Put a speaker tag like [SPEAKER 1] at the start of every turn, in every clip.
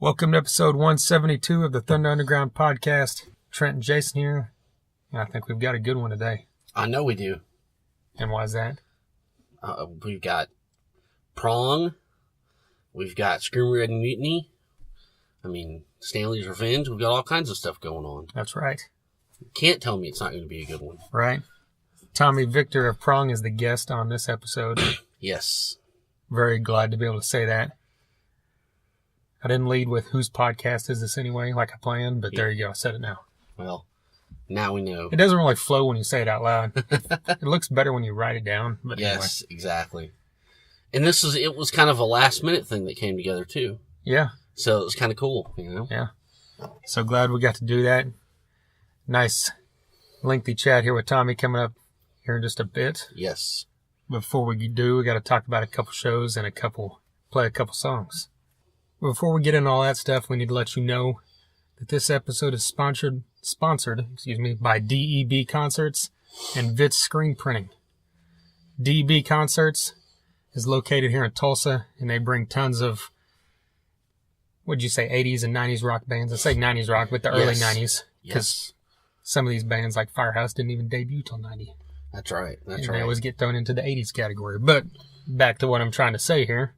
[SPEAKER 1] Welcome to episode 172 of the Thunder Underground podcast. Trent and Jason here, and I think we've got a good one today.
[SPEAKER 2] I know we do.
[SPEAKER 1] And why is that?
[SPEAKER 2] We've got Prong. We've got Screaming Red Mutiny. Stanley's Revenge. We've got all kinds of stuff going on.
[SPEAKER 1] That's right.
[SPEAKER 2] You can't tell me it's not going to be a good one.
[SPEAKER 1] Right. Tommy Victor of Prong is the guest on this episode.
[SPEAKER 2] Yes.
[SPEAKER 1] Very glad to be able to say that. I didn't lead with whose podcast is this anyway, like I planned, but There you go. I said it now.
[SPEAKER 2] Well, now we know.
[SPEAKER 1] It doesn't really flow when you say it out loud. It looks better when you write it down. But
[SPEAKER 2] yes, anyway. Exactly. And it was kind of a last minute thing that came together too.
[SPEAKER 1] Yeah.
[SPEAKER 2] So it was kind of cool, you know?
[SPEAKER 1] Yeah. So glad we got to do that. Nice lengthy chat here with Tommy coming up here in just a bit.
[SPEAKER 2] Yes.
[SPEAKER 1] Before we do, we got to talk about a couple shows and play a couple songs. Before we get into all that stuff, we need to let you know that this episode is sponsored by DEB Concerts and Evetts Screen Printing. DEB Concerts is located here in Tulsa, and they bring tons of, 80s and 90s rock bands? I say 90s rock, but the early 90s. Because some of these bands, like Firehouse, didn't even debut till 90.
[SPEAKER 2] That's right.
[SPEAKER 1] They always get thrown into the 80s category. But back to what I'm trying to say here.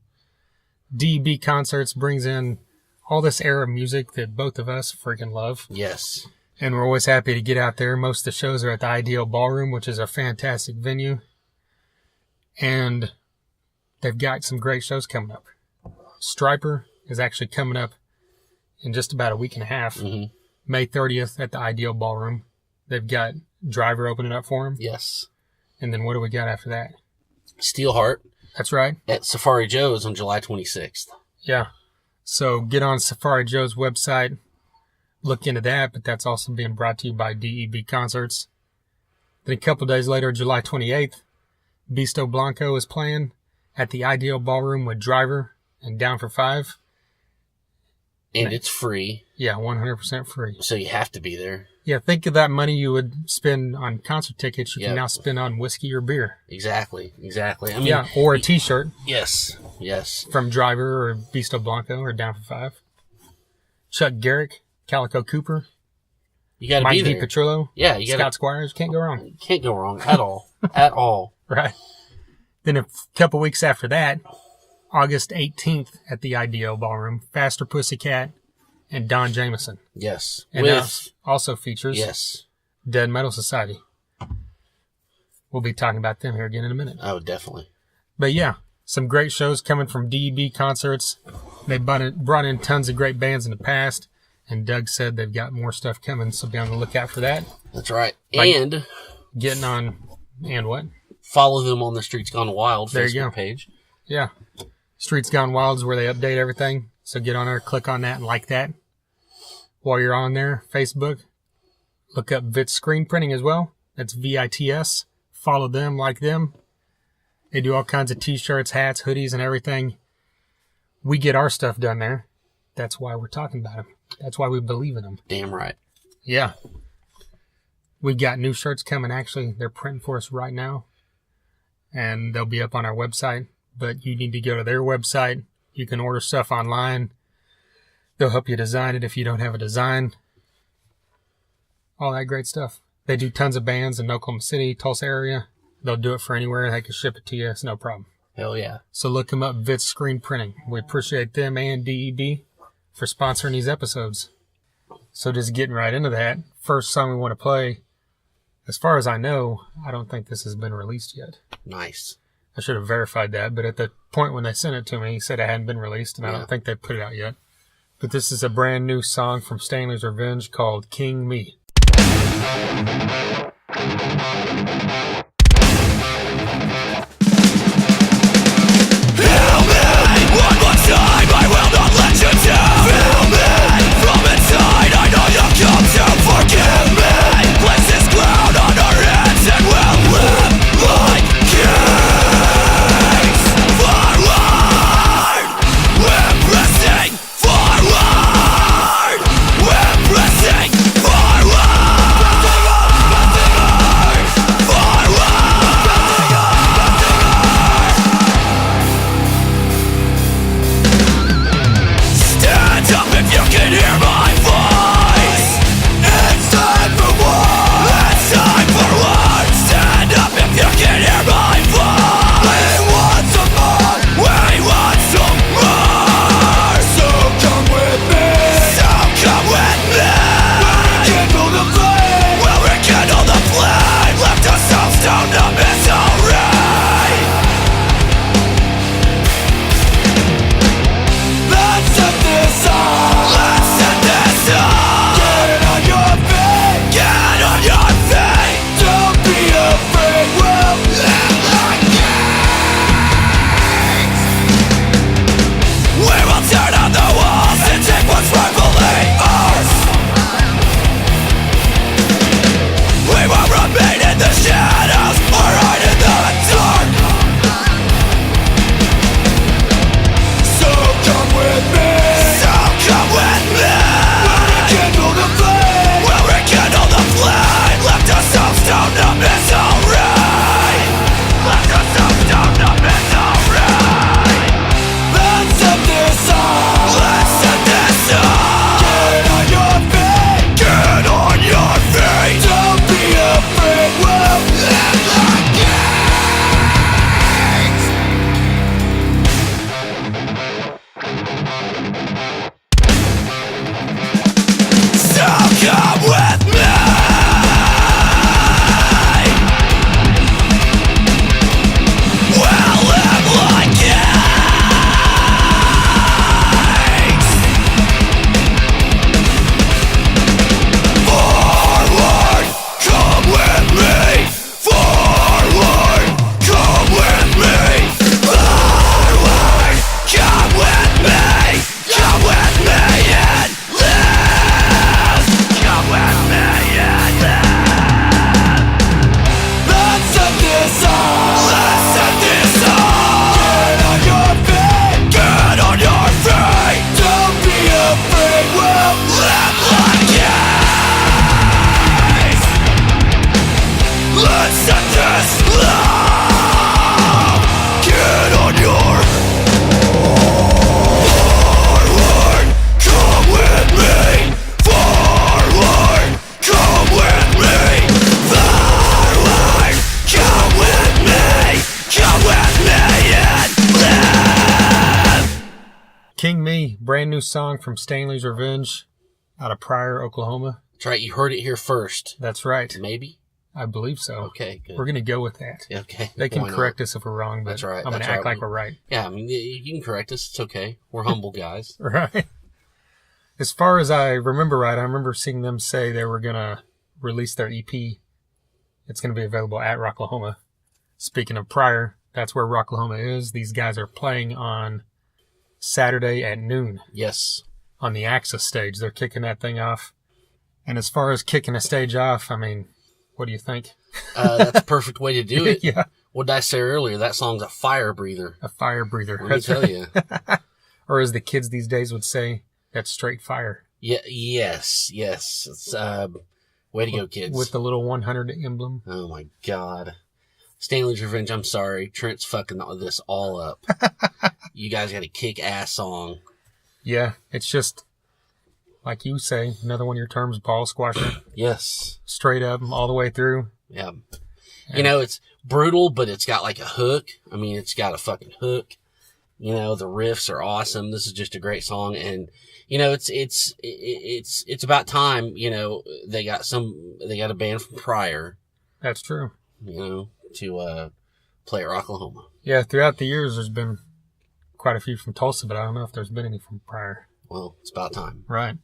[SPEAKER 1] DEB Concerts brings in all this era of music that both of us freaking love.
[SPEAKER 2] Yes.
[SPEAKER 1] And we're always happy to get out there. Most of the shows are at the Ideal Ballroom, which is a fantastic venue. And they've got some great shows coming up. Stryper is actually coming up in just about a week and a half. Mm-hmm. May 30th at the Ideal Ballroom. They've got Driver opening up for him.
[SPEAKER 2] Yes.
[SPEAKER 1] And then what do we got after that?
[SPEAKER 2] Steelheart.
[SPEAKER 1] That's right.
[SPEAKER 2] At Safari Joe's on July 26th.
[SPEAKER 1] Yeah. So get on Safari Joe's website, look into that, but that's also being brought to you by DEB Concerts. Then a couple days later, July 28th, Beasto Blanco is playing at the Ideal Ballroom with Driver and Down for Five.
[SPEAKER 2] And it's free.
[SPEAKER 1] Yeah, 100% free.
[SPEAKER 2] So you have to be there. Yeah,
[SPEAKER 1] think of that money you would spend on concert tickets you can now spend on whiskey or beer.
[SPEAKER 2] Exactly.
[SPEAKER 1] Or a t-shirt.
[SPEAKER 2] Yes.
[SPEAKER 1] From Driver or Beasto Blanco or Down for Five. Chuck Garrick, Calico Cooper.
[SPEAKER 2] You got to be there.
[SPEAKER 1] Mike DiPetrillo.
[SPEAKER 2] Yeah, you got
[SPEAKER 1] Scott Squires. Can't go wrong.
[SPEAKER 2] Can't go wrong at all. At all.
[SPEAKER 1] Right. Then a couple weeks after that, August 18th at the Ideal Ballroom, Faster Pussycat and Don Jameson.
[SPEAKER 2] Yes.
[SPEAKER 1] And also features Dead Metal Society. We'll be talking about them here again in a minute.
[SPEAKER 2] Oh, definitely.
[SPEAKER 1] But yeah, some great shows coming from DEB Concerts. They brought in tons of great bands in the past, and Doug said they've got more stuff coming, so be on the lookout for that.
[SPEAKER 2] That's right. And
[SPEAKER 1] getting on, and what?
[SPEAKER 2] Follow them on the Streets Gone Wild
[SPEAKER 1] Facebook
[SPEAKER 2] page.
[SPEAKER 1] Yeah. Streets Gone Wild is where they update everything. So get on there, click on that, and like that. While you're on there, Facebook, look up Evetts Screen Printing as well. That's VITS. Follow them, like them. They do all kinds of t-shirts, hats, hoodies, and everything. We get our stuff done there. That's why we're talking about them. That's why we believe in them.
[SPEAKER 2] Damn right.
[SPEAKER 1] Yeah. We've got new shirts coming. Actually, they're printing for us right now. And they'll be up on our website. But you need to go to their website. You can order stuff online. They'll help you design it if you don't have a design. All that great stuff. They do tons of bands in Oklahoma City, Tulsa area. They'll do it for anywhere. They can ship it to you. It's no problem.
[SPEAKER 2] Hell yeah.
[SPEAKER 1] So look them up, Evetts Screen Printing. We appreciate them and DEB for sponsoring these episodes. So just getting right into that. First song we want to play, as far as I know, I don't think this has been released yet.
[SPEAKER 2] Nice.
[SPEAKER 1] I should have verified that, but at the point when they sent it to me, he said it hadn't been released, and I don't think they put it out yet. But this is a brand new song from Stanley's Revenge called King Me.
[SPEAKER 3] Forward!
[SPEAKER 1] new song from Stanley's Revenge out of Pryor, Oklahoma.
[SPEAKER 2] That's right. You heard it here first.
[SPEAKER 1] That's right.
[SPEAKER 2] Maybe?
[SPEAKER 1] I believe so.
[SPEAKER 2] Okay, good.
[SPEAKER 1] We're going to go with that.
[SPEAKER 2] Okay.
[SPEAKER 1] They can correct us if we're wrong, but
[SPEAKER 2] That's right.
[SPEAKER 1] I'm going to act like we're right.
[SPEAKER 2] Yeah, I mean, you can correct us. It's okay. We're humble guys.
[SPEAKER 1] Right. As far as I remember right, I remember seeing them say they were going to release their EP. It's going to be available at Rocklahoma. Speaking of Pryor, that's where Rocklahoma is. These guys are playing on Saturday at noon.
[SPEAKER 2] Yes.
[SPEAKER 1] On the Axis stage. They're kicking that thing off. And as far as kicking a stage off, I mean, what do you think?
[SPEAKER 2] That's a perfect way to do it.
[SPEAKER 1] Yeah.
[SPEAKER 2] What did I say earlier? That song's a fire breather.
[SPEAKER 1] A fire breather.
[SPEAKER 2] Let me tell you.
[SPEAKER 1] Or as the kids these days would say, that's straight fire.
[SPEAKER 2] Yeah. Yes. It's, way to go, kids.
[SPEAKER 1] With the little 100 emblem.
[SPEAKER 2] Oh my God. Stanley's Revenge, I'm sorry. Trent's fucking this all up. You guys got a kick-ass song.
[SPEAKER 1] Yeah, it's just, like you say, another one of your terms, ball squasher.
[SPEAKER 2] Yes.
[SPEAKER 1] Straight up, all the way through.
[SPEAKER 2] Yeah. You know, it's brutal, but it's got like a hook. I mean, it's got a fucking hook. You know, the riffs are awesome. This is just a great song. And, you know, it's about time, you know, they got a band from Pryor.
[SPEAKER 1] That's true.
[SPEAKER 2] You know, to play at Rocklahoma.
[SPEAKER 1] Yeah, throughout the years, there's been quite a few from Tulsa, but I don't know if there's been any from Pryor.
[SPEAKER 2] Well, it's about time.
[SPEAKER 1] Right.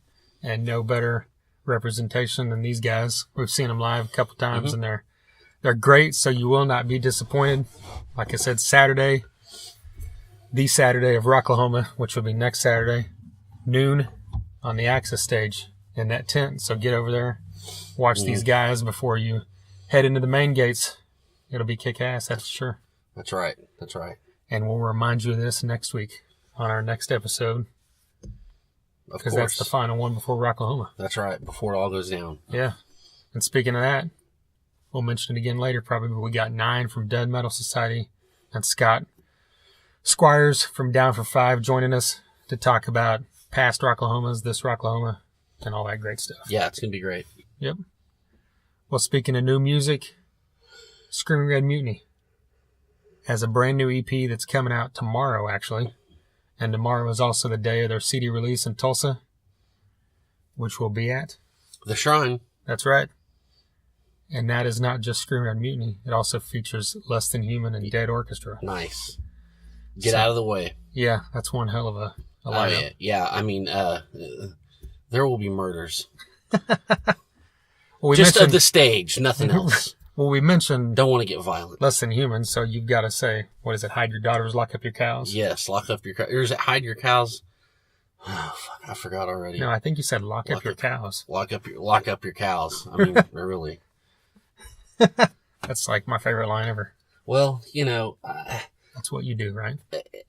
[SPEAKER 1] And no better representation than these guys. We've seen them live a couple times, and they're great, so you will not be disappointed. Like I said, Saturday, the Saturday of Rocklahoma, which will be next Saturday, noon on the Axis stage in that tent. So get over there, watch these guys before you head into the main gates. It'll be kick-ass, that's for sure.
[SPEAKER 2] That's right.
[SPEAKER 1] And we'll remind you of this next week on our next episode.
[SPEAKER 2] Of course.
[SPEAKER 1] Because that's the final one before Rocklahoma.
[SPEAKER 2] That's right, before it all goes down.
[SPEAKER 1] Yeah. And speaking of that, we'll mention it again later probably, but we got 9 from Dead Metal Society and Scott Squires from Down for 5 joining us to talk about past Rocklahomas, this Rocklahoma, and all that great stuff.
[SPEAKER 2] Yeah, it's going to be great.
[SPEAKER 1] Yep. Well, speaking of new music, Screaming Red Mutiny has a brand new EP that's coming out tomorrow, actually. And tomorrow is also the day of their CD release in Tulsa, which we'll be at
[SPEAKER 2] The Shrine.
[SPEAKER 1] That's right. And that is not just Screaming Red Mutiny. It also features Less Than Human and Dead Orchestra.
[SPEAKER 2] Nice. Get out of the way.
[SPEAKER 1] Yeah, that's one hell of a lineup.
[SPEAKER 2] Yeah, I mean, there will be murders.
[SPEAKER 1] Well,
[SPEAKER 2] just of the stage, nothing else.
[SPEAKER 1] Well, we mentioned...
[SPEAKER 2] Don't want to get violent.
[SPEAKER 1] Less Than Human, so you've got to say, what is it, hide your daughters, lock up your cows?
[SPEAKER 2] Yes, lock up your cows. Or is it hide your cows? Oh, fuck, I forgot already.
[SPEAKER 1] No, I think you said lock up your cows.
[SPEAKER 2] Lock up your cows. I mean, really.
[SPEAKER 1] That's like my favorite line ever.
[SPEAKER 2] Well, you know...
[SPEAKER 1] That's what you do, right?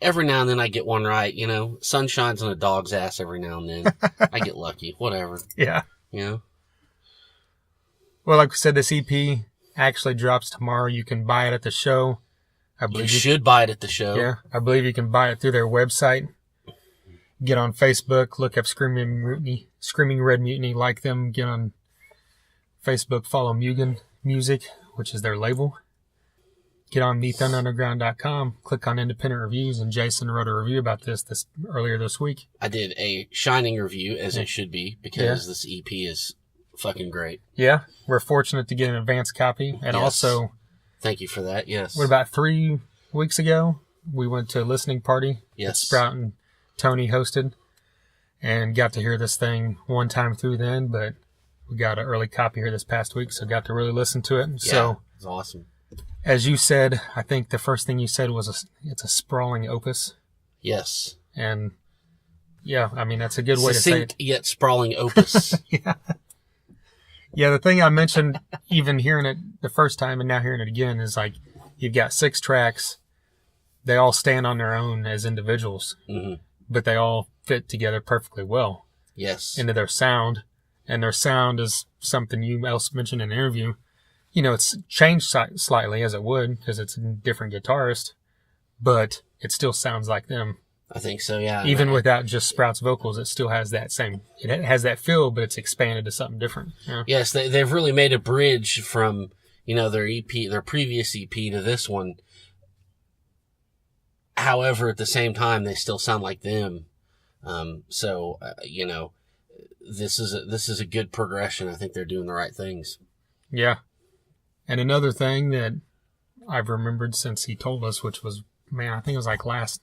[SPEAKER 2] Every now and then I get one right, you know. Sun shines on a dog's ass every now and then. I get lucky. Whatever.
[SPEAKER 1] Yeah.
[SPEAKER 2] You know?
[SPEAKER 1] Well, like we said, this EP actually drops tomorrow. You can buy it at the show. I believe
[SPEAKER 2] you should buy it at the show.
[SPEAKER 1] Yeah. I believe you can buy it through their website. Get on Facebook, look up Screaming Red Mutiny, like them. Get on Facebook, follow Mugen Music, which is their label. Get on thethunderunderground.com, click on independent reviews, and Jason wrote a review about this earlier this week.
[SPEAKER 2] I did a shining review, as it should be, because this EP is fucking great. Yeah,
[SPEAKER 1] we're fortunate to get an advance copy, and also...
[SPEAKER 2] Thank you for that, yes.
[SPEAKER 1] What, about 3 weeks ago, we went to a listening party that Sprout and Tony hosted, and got to hear this thing one time through then, but we got an early copy here this past week, so got to really listen to it.
[SPEAKER 2] Yeah,
[SPEAKER 1] so
[SPEAKER 2] it's awesome.
[SPEAKER 1] As you said, I think the first thing you said was it's a sprawling opus.
[SPEAKER 2] Yes.
[SPEAKER 1] And, yeah, I mean, that's a good way to say it.
[SPEAKER 2] Yet sprawling opus.
[SPEAKER 1] Yeah. Yeah, the thing I mentioned, even hearing it the first time and now hearing it again, is like you've got 6 tracks. They all stand on their own as individuals, but they all fit together perfectly well.
[SPEAKER 2] Yes.
[SPEAKER 1] Into their sound. And their sound is something you else mentioned in an interview. You know, it's changed slightly as it would because it's a different guitarist, but it still sounds like them.
[SPEAKER 2] I think so, yeah.
[SPEAKER 1] Even without just Sprout's vocals, it still has that same, it has that feel, but it's expanded to something different. Yeah.
[SPEAKER 2] Yes, they've really made a bridge from, you know, their EP, their previous EP to this one. However, at the same time, they still sound like them. You know, this is a good progression. I think they're doing the right things.
[SPEAKER 1] Yeah. And another thing that I've remembered since he told us, which was, man, I think it was like last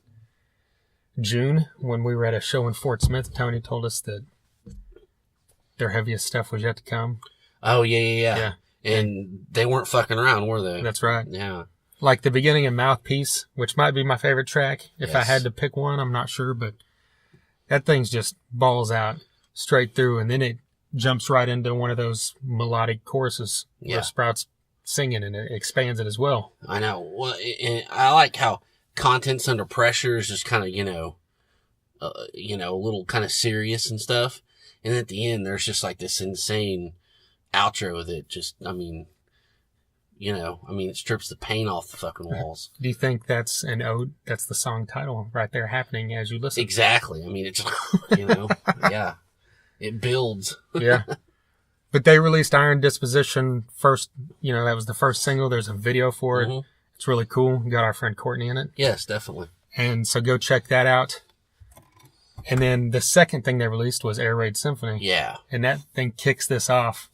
[SPEAKER 1] June when we were at a show in Fort Smith, Tony told us that their heaviest stuff was yet to come.
[SPEAKER 2] Oh, yeah. And they weren't fucking around, were they?
[SPEAKER 1] That's right.
[SPEAKER 2] Yeah.
[SPEAKER 1] Like the beginning of Mouthpiece, which might be my favorite track. If
[SPEAKER 2] Yes.
[SPEAKER 1] I had to pick one, I'm not sure, but that thing's just balls out straight through, and then it jumps right into one of those melodic choruses
[SPEAKER 2] Yeah.
[SPEAKER 1] where Sprout's singing, and it expands it as well.
[SPEAKER 2] I know. Well, and I like how Contents Under Pressure is just kind of, a little kind of serious and stuff. And at the end, there's just like this insane outro that just, it strips the paint off the fucking walls.
[SPEAKER 1] Do you think that's an ode? That's the song title right there happening as you listen.
[SPEAKER 2] Exactly. I mean, it's, yeah, it builds.
[SPEAKER 1] Yeah. But they released Iron Disposition first, that was the first single. There's a video for it.
[SPEAKER 2] Mhm.
[SPEAKER 1] It's really cool. Got our friend Courtney in it.
[SPEAKER 2] Yes, definitely.
[SPEAKER 1] And so go check that out. And then the second thing they released was Air Raid Symphony.
[SPEAKER 2] Yeah.
[SPEAKER 1] And that thing kicks this off.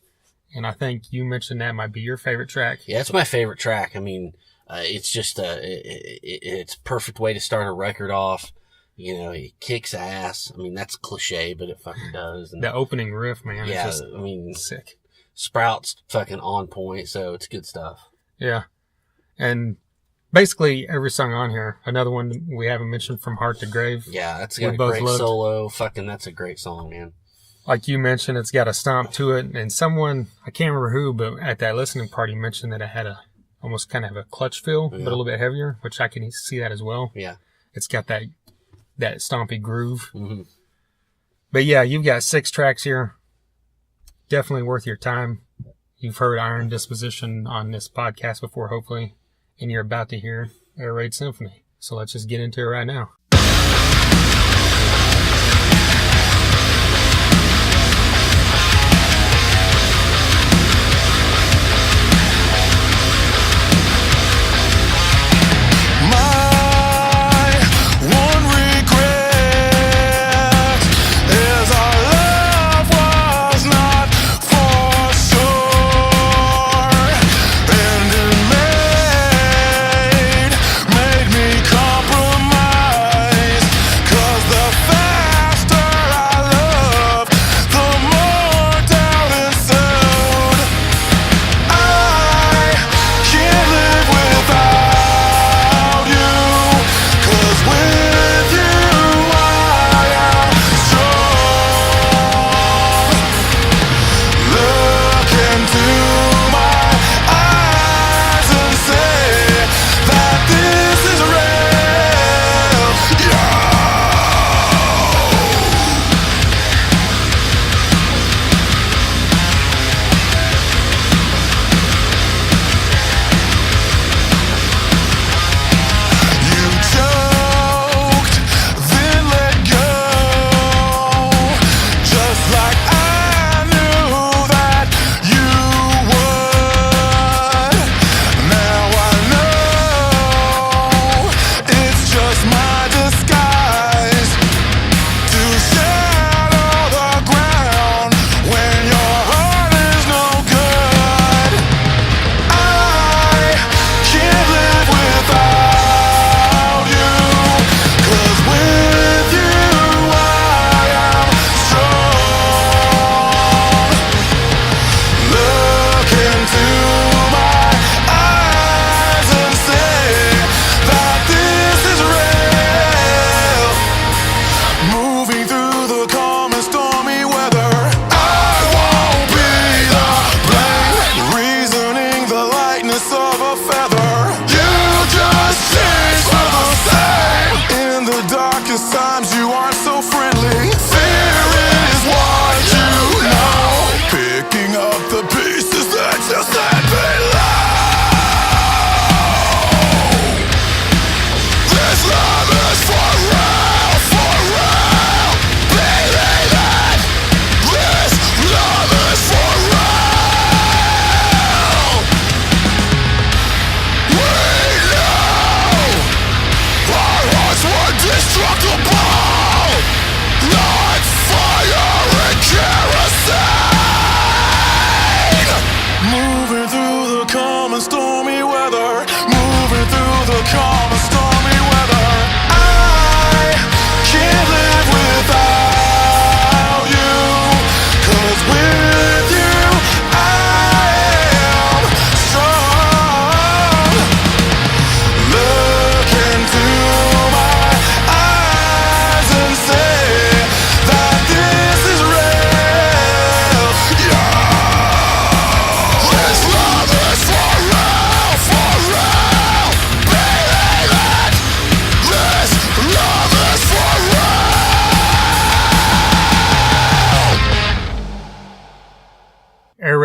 [SPEAKER 1] And I think you mentioned that might be your favorite track.
[SPEAKER 2] Yeah, it's my favorite track. I mean, it's just it's a perfect way to start a record off. It kicks ass. I mean, that's cliche, but it fucking does. And
[SPEAKER 1] The opening riff, man,
[SPEAKER 2] yeah,
[SPEAKER 1] is just sick.
[SPEAKER 2] Sprout's fucking on point, so it's good stuff.
[SPEAKER 1] Yeah. And basically every song on here, another one we haven't mentioned, From Heart to Grave.
[SPEAKER 2] Yeah, that's
[SPEAKER 1] We
[SPEAKER 2] got a
[SPEAKER 1] both
[SPEAKER 2] great
[SPEAKER 1] loved.
[SPEAKER 2] solo. Fucking, that's a great song, man.
[SPEAKER 1] Like you mentioned, it's got a stomp to it. And someone, I can't remember who, but at that listening party mentioned that it had almost kind of a clutch feel, but a little bit heavier, which I can see that as well.
[SPEAKER 2] Yeah.
[SPEAKER 1] It's got that stompy groove.
[SPEAKER 2] Mm-hmm.
[SPEAKER 1] But yeah, you've got 6 tracks here. Definitely worth your time. You've heard Iron Disposition on this podcast before, hopefully, and you're about to hear Air Raid Symphony. So let's just get into it right now.
[SPEAKER 3] Made me compromise.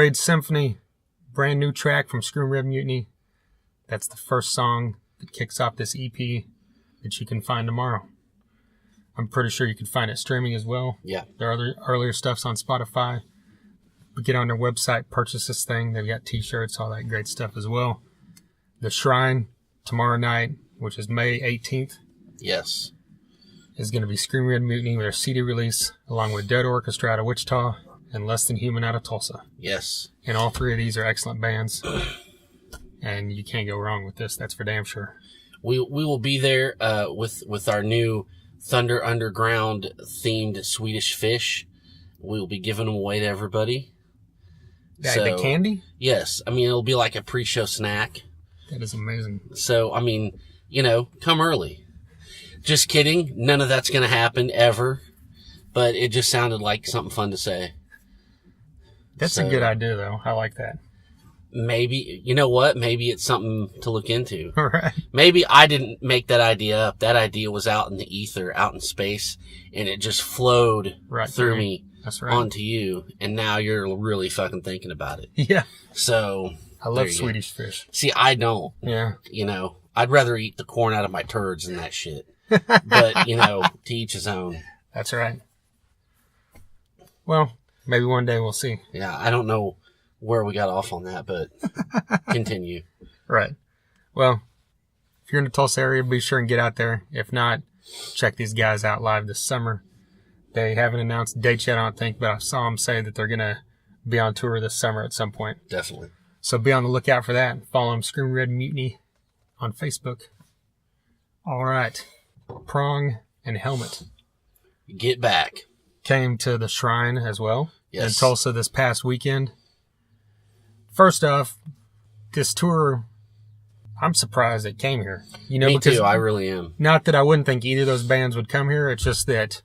[SPEAKER 1] Parade Symphony, brand new track from Screaming Red Mutiny. That's the first song that kicks off this EP that you can find tomorrow. I'm pretty sure you can find it streaming as well.
[SPEAKER 2] Yeah.
[SPEAKER 1] Their other earlier stuff's on Spotify. But get on their website, purchase this thing. They've got t-shirts, all that great stuff as well. The Shrine, tomorrow night, which is May 18th.
[SPEAKER 2] Yes.
[SPEAKER 1] Is going to be Screaming Red Mutiny with their CD release, along with Dead Orchestra out of Wichita and Less Than Human out of Tulsa.
[SPEAKER 2] Yes.
[SPEAKER 1] And all three of these are excellent bands. And you can't go wrong with this, that's for damn sure.
[SPEAKER 2] We will be there with our new Thunder Underground themed Swedish fish. We will be giving them away to everybody.
[SPEAKER 1] The candy?
[SPEAKER 2] Yes. I mean, it'll be like a pre-show snack.
[SPEAKER 1] That is amazing.
[SPEAKER 2] So, I mean, come early. Just kidding. None of that's going to happen ever. But it just sounded like something fun to say.
[SPEAKER 1] That's a good idea, though. I like that.
[SPEAKER 2] Maybe, you know what? Maybe it's something to look into.
[SPEAKER 1] All right.
[SPEAKER 2] Maybe I didn't make that idea up. That idea was out in the ether, out in space, and it just flowed through me onto you. And now you're really fucking thinking about it.
[SPEAKER 1] Yeah.
[SPEAKER 2] So
[SPEAKER 1] I love Swedish fish.
[SPEAKER 2] See, I don't.
[SPEAKER 1] Yeah.
[SPEAKER 2] I'd rather eat the corn out of my turds than that shit. But, to each his own.
[SPEAKER 1] That's right. Well, maybe one day we'll see.
[SPEAKER 2] Yeah, I don't know where we got off on that, but continue.
[SPEAKER 1] Right. Well, if you're in the Tulsa area, be sure and get out there. If not, check these guys out live this summer. They haven't announced dates yet, I don't think, but I saw them say that they're going to be on tour this summer at some point.
[SPEAKER 2] Definitely.
[SPEAKER 1] So be on the lookout for that. Follow them, Screaming Red Mutiny, on Facebook. All right. Prong and Helmet.
[SPEAKER 2] Get back.
[SPEAKER 1] Came to the Shrine as well.
[SPEAKER 2] Yes.
[SPEAKER 1] In Tulsa this past weekend. First off, this tour, I'm surprised it came here.
[SPEAKER 2] Me too, I really am.
[SPEAKER 1] Not that I wouldn't think either of those bands would come here. It's just that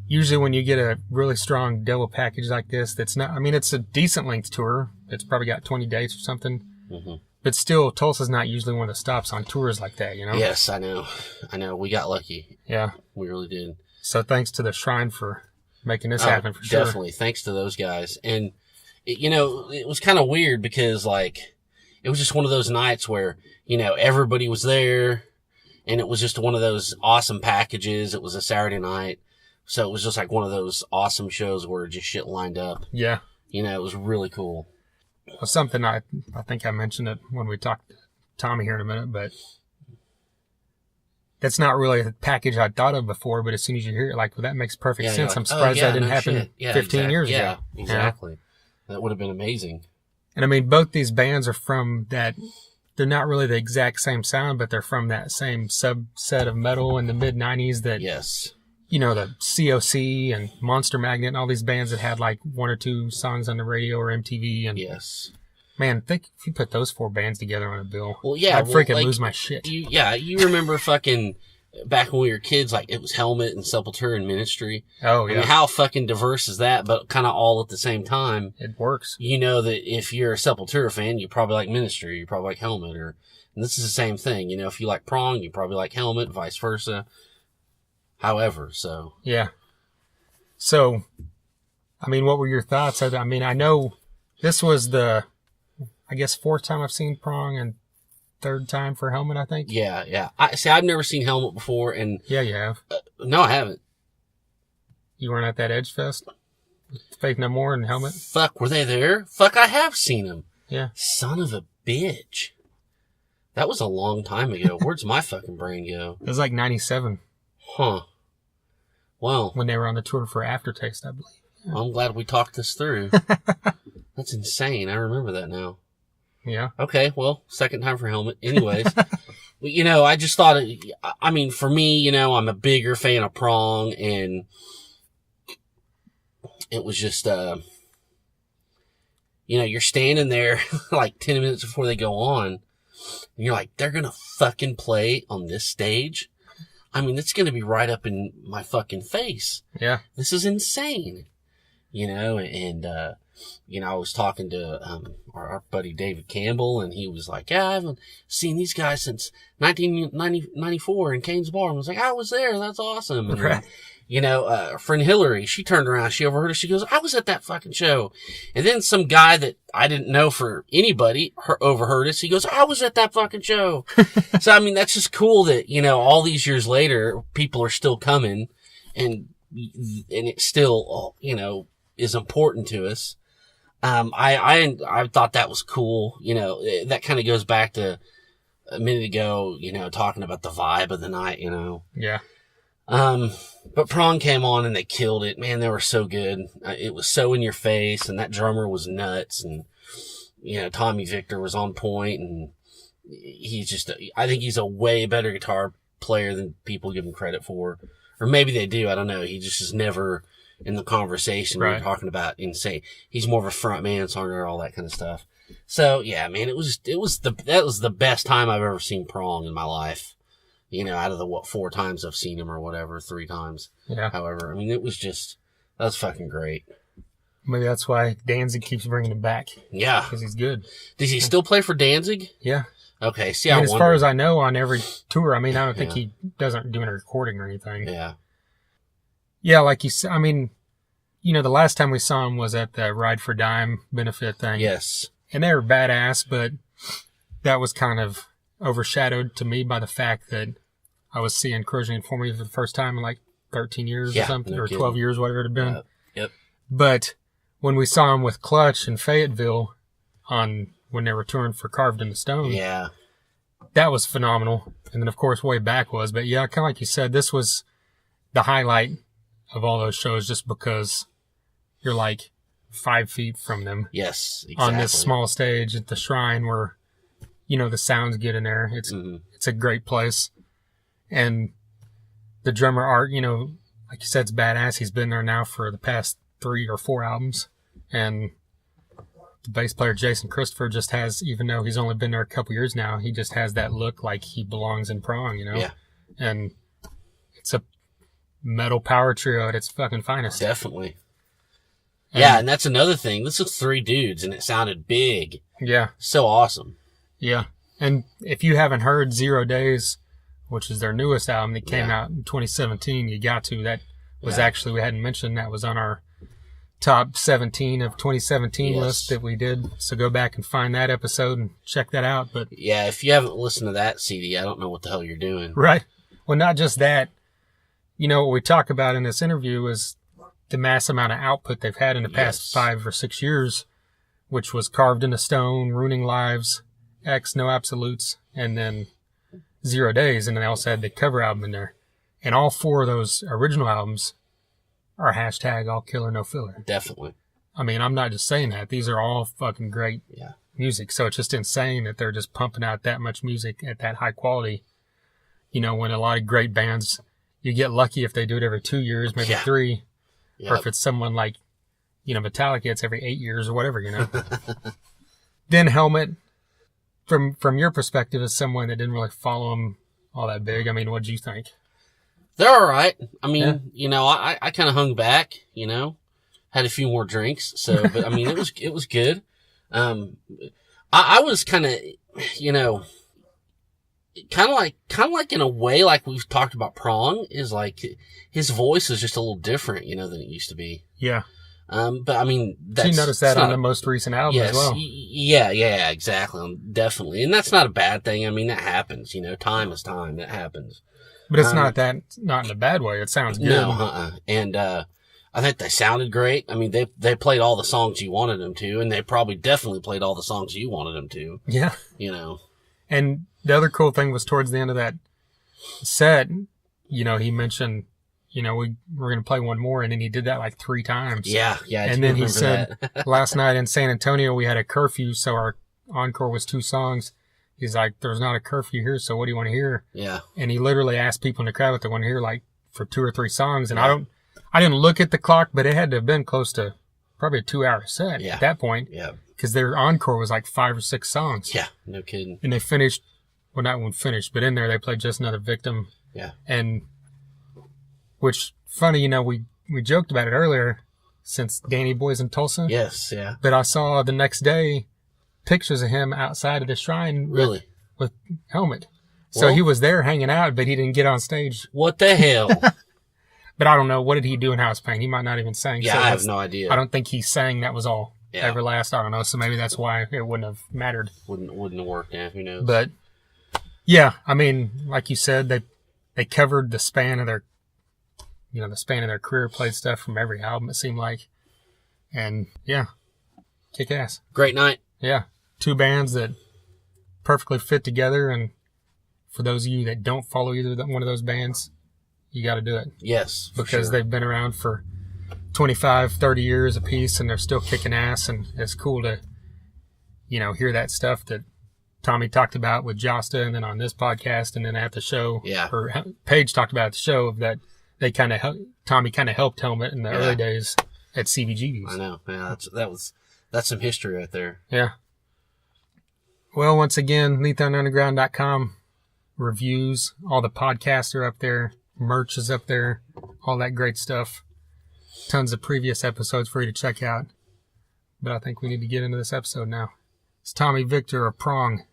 [SPEAKER 1] usually when you get a really strong double package like this, that's not, it's a decent length tour. It's probably got 20 dates or something. Mm-hmm. But still, Tulsa's not usually one of the stops on tours like that,
[SPEAKER 2] Yes, I know. We got lucky.
[SPEAKER 1] Yeah.
[SPEAKER 2] We really did.
[SPEAKER 1] So thanks to the Shrine for making this happen for sure.
[SPEAKER 2] Definitely. Thanks to those guys. And, it was kind of weird because, it was just one of those nights where, everybody was there and it was just one of those awesome packages. It was a Saturday night. So it was just like one of those awesome shows where just shit lined up.
[SPEAKER 1] Yeah.
[SPEAKER 2] It was really cool.
[SPEAKER 1] Well, something I think I mentioned it when we talked to Tommy here in a minute, but that's not really a package I'd thought of before, but as soon as you hear it, that makes perfect sense. I'm surprised that didn't happen 15 years ago.
[SPEAKER 2] Yeah, exactly. That would have been amazing.
[SPEAKER 1] And both these bands are from that, they're not really the exact same sound, but they're from that same subset of metal in the mid-90s that,
[SPEAKER 2] yes,
[SPEAKER 1] the COC and Monster Magnet and all these bands that had one or two songs on the radio or MTV. And
[SPEAKER 2] yes.
[SPEAKER 1] Man, think if you put those four bands together on a bill,
[SPEAKER 2] well, yeah,
[SPEAKER 1] I'd freaking lose my shit.
[SPEAKER 2] You remember fucking back when we were kids, it was Helmet and Sepultura and Ministry.
[SPEAKER 1] Oh, yeah.
[SPEAKER 2] How fucking diverse is that, but kind of all at the same time.
[SPEAKER 1] It works.
[SPEAKER 2] That if you're a Sepultura fan, you probably like Ministry, you probably like Helmet, and this is the same thing. If you like Prong, you probably like Helmet, vice versa. However, so.
[SPEAKER 1] Yeah. So, what were your thoughts? I know this was the, fourth time I've seen Prong and third time for Helmet, I think.
[SPEAKER 2] Yeah. I've never seen Helmet before, and.
[SPEAKER 1] Yeah, you have.
[SPEAKER 2] No, I haven't.
[SPEAKER 1] You weren't at that Edge Fest? Faith No More and Helmet?
[SPEAKER 2] Fuck, were they there? Fuck, I have seen them.
[SPEAKER 1] Yeah.
[SPEAKER 2] Son of a bitch. That was a long time ago. Where'd my fucking brain go?
[SPEAKER 1] It was 97.
[SPEAKER 2] Huh. Well.
[SPEAKER 1] When they were on the tour for Aftertaste, I believe. Yeah.
[SPEAKER 2] I'm glad we talked this through. That's insane. I remember that now.
[SPEAKER 1] Yeah.
[SPEAKER 2] Okay, well, second time for Helmet. Anyways. I just thought, for me, I'm a bigger fan of Prong, and it was just, you're standing there 10 minutes before they go on, and you're like, they're gonna fucking play on this stage? It's gonna be right up in my fucking face.
[SPEAKER 1] Yeah.
[SPEAKER 2] This is insane. you know, and, you know, I was talking to, our buddy David Campbell, and he was like, yeah, I haven't seen these guys since 1994 in Kane's Bar. And I was like, I was there. That's awesome. And then, you know, our friend Hillary, she turned around, she overheard us. She goes, I was at that fucking show. And then some guy that I didn't know for anybody overheard us. He goes, I was at that fucking show. So, I mean, that's just cool that, you know, all these years later, people are still coming and it still, you know, is important to us. I thought that was cool. You know, that kind of goes back to a minute ago, you know, talking about the vibe of the night, you know.
[SPEAKER 1] Yeah.
[SPEAKER 2] But Prong came on and they killed it. Man, they were so good. It was so in your face, and that drummer was nuts. And, you know, Tommy Victor was on point, and he's just, I think he's a way better guitar player than people give him credit for. Or maybe they do. I don't know. He just is never in the conversation we're talking about insane. He's more of a front man, songwriter, all that kind of stuff. So yeah, man, that was the best time I've ever seen Prong in my life. You know, out of the 4 times I've seen him or whatever, 3 times. Yeah. However, I mean, that was fucking great.
[SPEAKER 1] Maybe that's why Danzig keeps bringing him back.
[SPEAKER 2] Yeah.
[SPEAKER 1] Because he's good.
[SPEAKER 2] Does he still play for Danzig?
[SPEAKER 1] Yeah.
[SPEAKER 2] Okay. See,
[SPEAKER 1] as far as I know, on every tour, I mean, I don't think he doesn't do any recording or anything.
[SPEAKER 2] Yeah.
[SPEAKER 1] Yeah, like you said, I mean, you know, the last time we saw him was at the Ride for Dime benefit thing.
[SPEAKER 2] Yes.
[SPEAKER 1] And they were badass, but that was kind of overshadowed to me by the fact that I was seeing Corrosion and Conformity for the first time in like 13 years or something, or 12 years, whatever it had been.
[SPEAKER 2] Yep.
[SPEAKER 1] But when we saw him with Clutch in Fayetteville when they were touring for Carved in the Stone, that was phenomenal. And then, of course, Way Back was. But yeah, kind of like you said, this was the highlight of all those shows just because you're like 5 feet from them.
[SPEAKER 2] Yes, exactly.
[SPEAKER 1] On this small stage at the Shrine where, you know, the sounds get in there. It's a great place. And the drummer Art, you know, like you said, it's badass. He's been there now for the past 3 or 4 albums. And the bass player Jason Christopher just has, even though he's only been there a couple years now, he just has that look like he belongs in Prong, you know?
[SPEAKER 2] Yeah.
[SPEAKER 1] And it's a metal power trio at its fucking finest.
[SPEAKER 2] Definitely. And that's another thing. This was 3 dudes, and it sounded big.
[SPEAKER 1] Yeah.
[SPEAKER 2] So awesome.
[SPEAKER 1] Yeah. And if you haven't heard 0 Days, which is their newest album that came out in 2017, you got to. That was actually, we hadn't mentioned, that was on our top 17 of 2017 list that we did. So go back and find that episode and check that out. But
[SPEAKER 2] yeah, if you haven't listened to that CD, I don't know what the hell you're doing.
[SPEAKER 1] Right. Well, not just that. You know, what we talk about in this interview is the mass amount of output they've had in the past 5 or 6 years, which was Carved in the Stone, Ruining Lives, X, No Absolutes, and then 0 Days. And then they also had the cover album in there. And all 4 of those original albums are hashtag all killer, no filler.
[SPEAKER 2] Definitely.
[SPEAKER 1] I mean, I'm not just saying that. These are all fucking great music. So it's just insane that they're just pumping out that much music at that high quality. You know, when a lot of great bands, you get lucky if they do it every 2 years, maybe 3. Or if it's someone like, you know, Metallica, it's every 8 years or whatever, you know. Then Helmet, from your perspective as someone that didn't really follow them all that big, I mean, what did you think?
[SPEAKER 2] They're all right. I mean, you know, I kind of hung back, you know, had a few more drinks. So, but I mean, it was good. I was kind of, you know, kind of like in a way, like we've talked about Prong, is like his voice is just a little different, you know, than it used to be.
[SPEAKER 1] Yeah.
[SPEAKER 2] But I mean,
[SPEAKER 1] you noticed that on the most recent album as well.
[SPEAKER 2] Yeah, exactly. Definitely. And that's not a bad thing. I mean, that happens, you know, time is time. That happens.
[SPEAKER 1] But it's not in a bad way. It sounds good.
[SPEAKER 2] No, And, I think they sounded great. I mean, they played all the songs you wanted them to, and they probably definitely played all the songs you wanted them to.
[SPEAKER 1] Yeah.
[SPEAKER 2] You know.
[SPEAKER 1] And the other cool thing was towards the end of that set, you know, he mentioned, you know, we're going to play one more, and then he did that like 3 times.
[SPEAKER 2] Yeah.
[SPEAKER 1] And then he said, last night in San Antonio, we had a curfew, so our encore was 2 songs. He's like, there's not a curfew here, so what do you want to hear?
[SPEAKER 2] Yeah.
[SPEAKER 1] And he literally asked people in the crowd what they want to hear, like, for 2 or 3 songs. And I didn't look at the clock, but it had to have been close to probably a 2-hour set at that point.
[SPEAKER 2] Yeah.
[SPEAKER 1] Because their encore was like 5 or 6 songs.
[SPEAKER 2] Yeah, no kidding.
[SPEAKER 1] And they finished, well, not one finished, but in there they played Just Another Victim.
[SPEAKER 2] Yeah.
[SPEAKER 1] And, which, funny, you know, we joked about it earlier. since Danny Boy's in Tulsa.
[SPEAKER 2] Yes, yeah.
[SPEAKER 1] But I saw the next day pictures of him outside of the shrine with Helmet. So
[SPEAKER 2] Well,
[SPEAKER 1] he was there hanging out, but he didn't get on stage.
[SPEAKER 2] what the hell?
[SPEAKER 1] But I don't know. What did he do in House Pain? He might not even sing.
[SPEAKER 2] Yeah,
[SPEAKER 1] So
[SPEAKER 2] I have no idea.
[SPEAKER 1] I don't think he sang That Was All.
[SPEAKER 2] Yeah.
[SPEAKER 1] Everlast. I don't know. So maybe that's why it wouldn't have mattered.
[SPEAKER 2] Wouldn't have worked. Yeah, who knows?
[SPEAKER 1] But yeah, I mean, like you said, they covered the span of their, the span of their career, played stuff from every album, it seemed like. And yeah, kick ass.
[SPEAKER 2] Great night.
[SPEAKER 1] Yeah. Two bands that perfectly fit together. And for those of you that don't follow either one of those bands, you got to do it.
[SPEAKER 2] Yes.
[SPEAKER 1] Because they've been around for 25, 30 years apiece and they're still kicking ass. And it's cool to, hear that stuff that Tommy talked about with Josta and then on this podcast and then at the show.
[SPEAKER 2] Yeah.
[SPEAKER 1] Or Paige talked about at the show that they Tommy kind of helped Helmet in the early days at CBGB's.
[SPEAKER 2] I know. Yeah, that's some history right there.
[SPEAKER 1] Yeah. Well, once again, LethOnUnderground.com reviews, all the podcasts are up there, merch is up there, all that great stuff. Tons of previous episodes for you to check out. But I think we need to get into this episode now. It's Tommy Victor of Prong.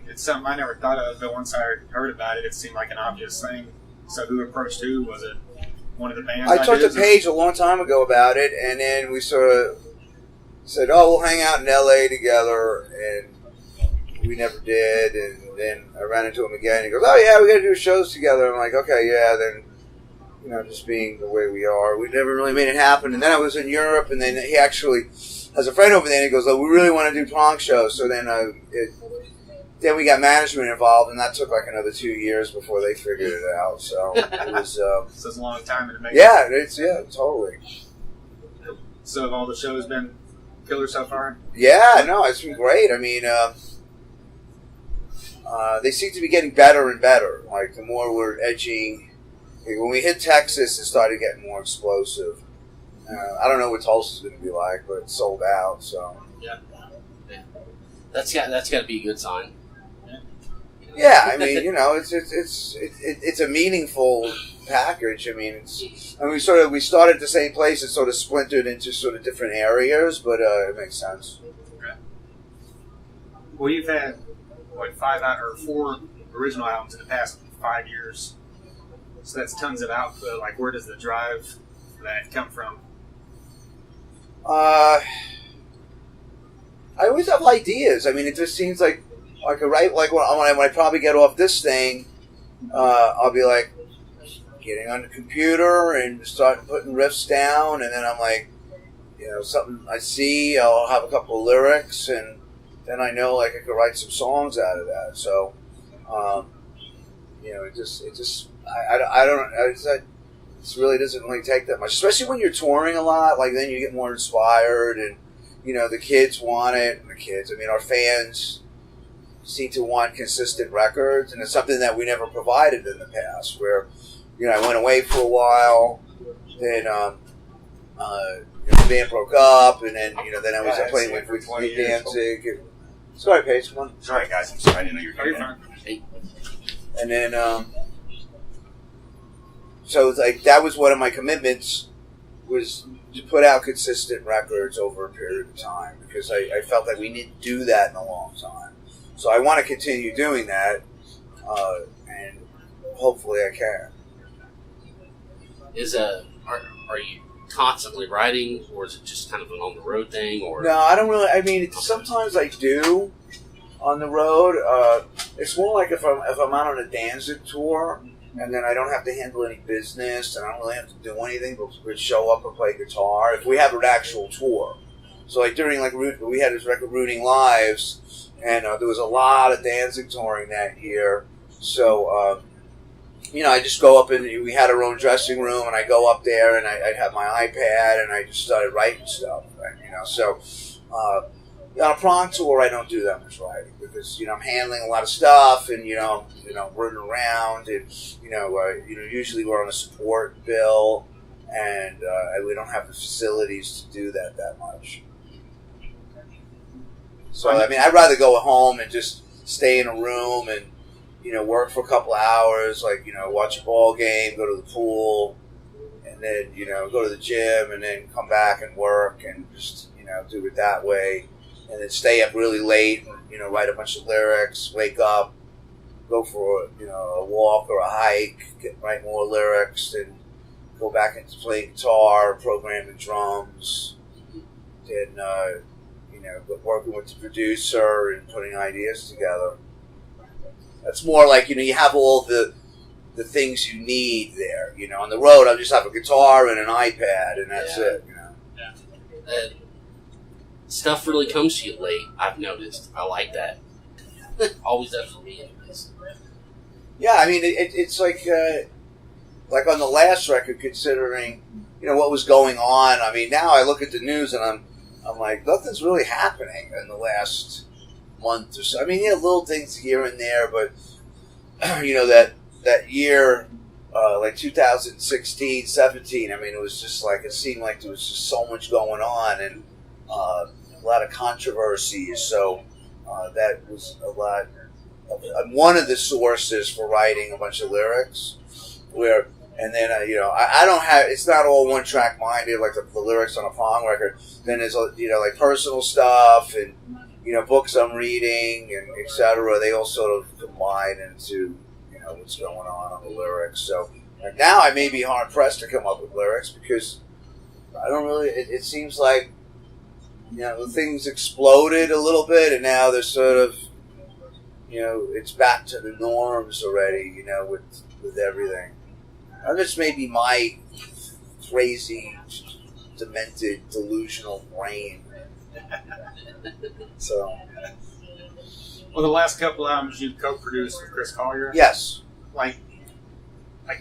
[SPEAKER 3] It's something I never thought of, but once I heard about it, it seemed like an obvious thing. So who approached who? Was it one of the bands?
[SPEAKER 4] I talked to Paige a long time ago about it, and then we sort of said, we'll hang out in L.A. together, and we never did. And then I ran into him again, and he goes, oh, yeah, we got to do shows together. I'm like, okay, yeah, then, just being the way we are. We never really made it happen. And then I was in Europe, and then he actually has a friend over there, and he goes, we really want to do Prong shows. So then Then we got management involved, and that took like another 2 years before they figured it out. So it was.
[SPEAKER 3] So it's a long time to make.
[SPEAKER 4] Yeah, totally.
[SPEAKER 3] So have all the shows been killer so far?
[SPEAKER 4] Yeah, no, it's been great. I mean, they seem to be getting better and better. Like the more we're edging, when we hit Texas, it started getting more explosive. I don't know what Tulsa's going to be like, but it's sold out. So
[SPEAKER 2] yeah. That's got to be a good sign.
[SPEAKER 4] Yeah, I mean, it's a meaningful package. I mean, we started at the same place. It sort of splintered into sort of different areas, but it makes sense.
[SPEAKER 3] Okay. Well, you've had 4 original albums in the past 5 years, so that's tons of output. Like, where does the drive for that come from?
[SPEAKER 4] I always have ideas. I mean, it just seems like when I probably get off this thing, I'll be like getting on the computer and start putting riffs down, and then I'm like, something I see, I'll have a couple of lyrics, and then I know like I could write some songs out of that. So, it really doesn't really take that much, especially when you're touring a lot. Like then you get more inspired, and the kids want it, and our fans seem to want consistent records, and it's something that we never provided in the past, where, I went away for a while, then, the band broke up, and then, then I was playing with Danzig. Sorry, Paige, come on.
[SPEAKER 3] Sorry, guys, I'm sorry, I didn't know you were here.
[SPEAKER 4] Hey. And then, so it's like, that was one of my commitments, was to put out consistent records over a period of time, because I felt that we need to do that in a long time. So I want to continue doing that, and hopefully I can.
[SPEAKER 2] Are you constantly writing, or is it just kind of an on the road thing? Or
[SPEAKER 4] no, I don't really. I mean, sometimes I do on the road. It's more like if I'm out on a Danzig tour, and then I don't have to handle any business, and I don't really have to do anything but show up and play guitar. If we have an actual tour, so like during we had this record Rooting Lives. And there was a lot of Danzig touring that year. So, I just go up and we had our own dressing room, and I go up there and I'd have my iPad and I just started writing stuff. So, On a Prong tour, I don't do that much writing because I'm handling a lot of stuff and running around and usually we're on a support bill and we don't have the facilities to do that much. So I mean, I'd rather go home and just stay in a room and work for a couple of hours, like watch a ball game, go to the pool, and then go to the gym and then come back and work and just do it that way. And then stay up really late and, write a bunch of lyrics, wake up, go for, a walk or a hike, write more lyrics, then go back into playing guitar, programming drums, then, working with the producer and putting ideas together. That's more like, you have all the things you need there. On the road, I'll just have a guitar and an iPad, and that's it,
[SPEAKER 2] Yeah. Stuff really comes to you late, I've noticed. I like that. Always does for me, anyways.
[SPEAKER 4] Yeah, I mean, it's like on the last record, considering, what was going on. I mean, now I look at the news and I'm like, nothing's really happening in the last month or so. I mean, little things here and there, but, that year, like 2016, 17, I mean, it was just like, it seemed like there was just so much going on and, a lot of controversy, so that was a lot. One of the sources for writing a bunch of lyrics, and then I don't have. It's not all one track minded like the lyrics on a Prong record. Then there's like personal stuff and books I'm reading and etc. They all sort of combine into what's going on the lyrics. So now I may be hard pressed to come up with lyrics because I don't really. It seems like. The things exploded a little bit, and now they're sort of, it's back to the norms already, with everything. This may be my crazy, demented, delusional brain. So.
[SPEAKER 3] Well, the last couple albums you co-produced with Chris Collier.
[SPEAKER 4] Yes.
[SPEAKER 3] Like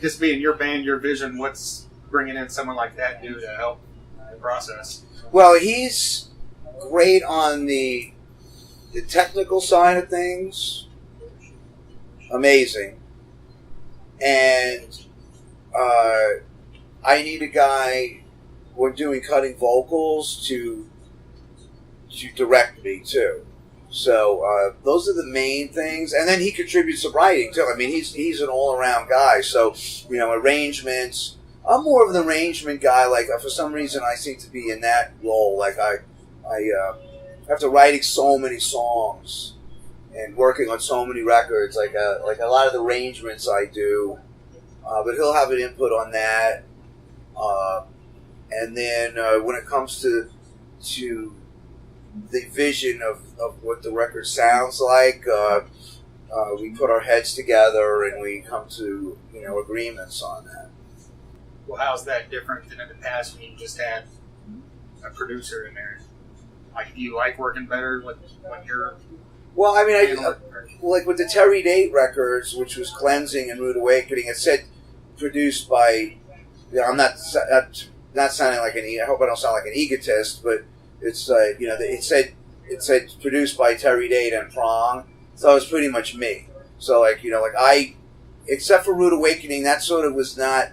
[SPEAKER 3] this being your band, your vision, what's bringing in someone like that do to help the process?
[SPEAKER 4] Well, he's great on the technical side of things. Amazing. And I need a guy when doing cutting vocals to direct me too. So those are the main things. And then he contributes to writing too. I mean, he's an all-around guy. So, arrangements. I'm more of an arrangement guy. Like, for some reason, I seem to be in that role. Like, I after writing so many songs and working on so many records, like a lot of the arrangements I do, but he'll have an input on that. And then when it comes to the vision of what the record sounds like, we put our heads together and we come to agreements on that.
[SPEAKER 3] Well, how's that different than in the past when you just had a producer in there? Like, do you like working better when you're...
[SPEAKER 4] Well, I mean, like with the Terry Date records, which was Cleansing and Rude Awakening, it said produced by... I'm not sounding like I hope I don't sound like an egotist, but it's, it said produced by Terry Date and Prong, so it was pretty much me. So, except for Rude Awakening, that sort of was not...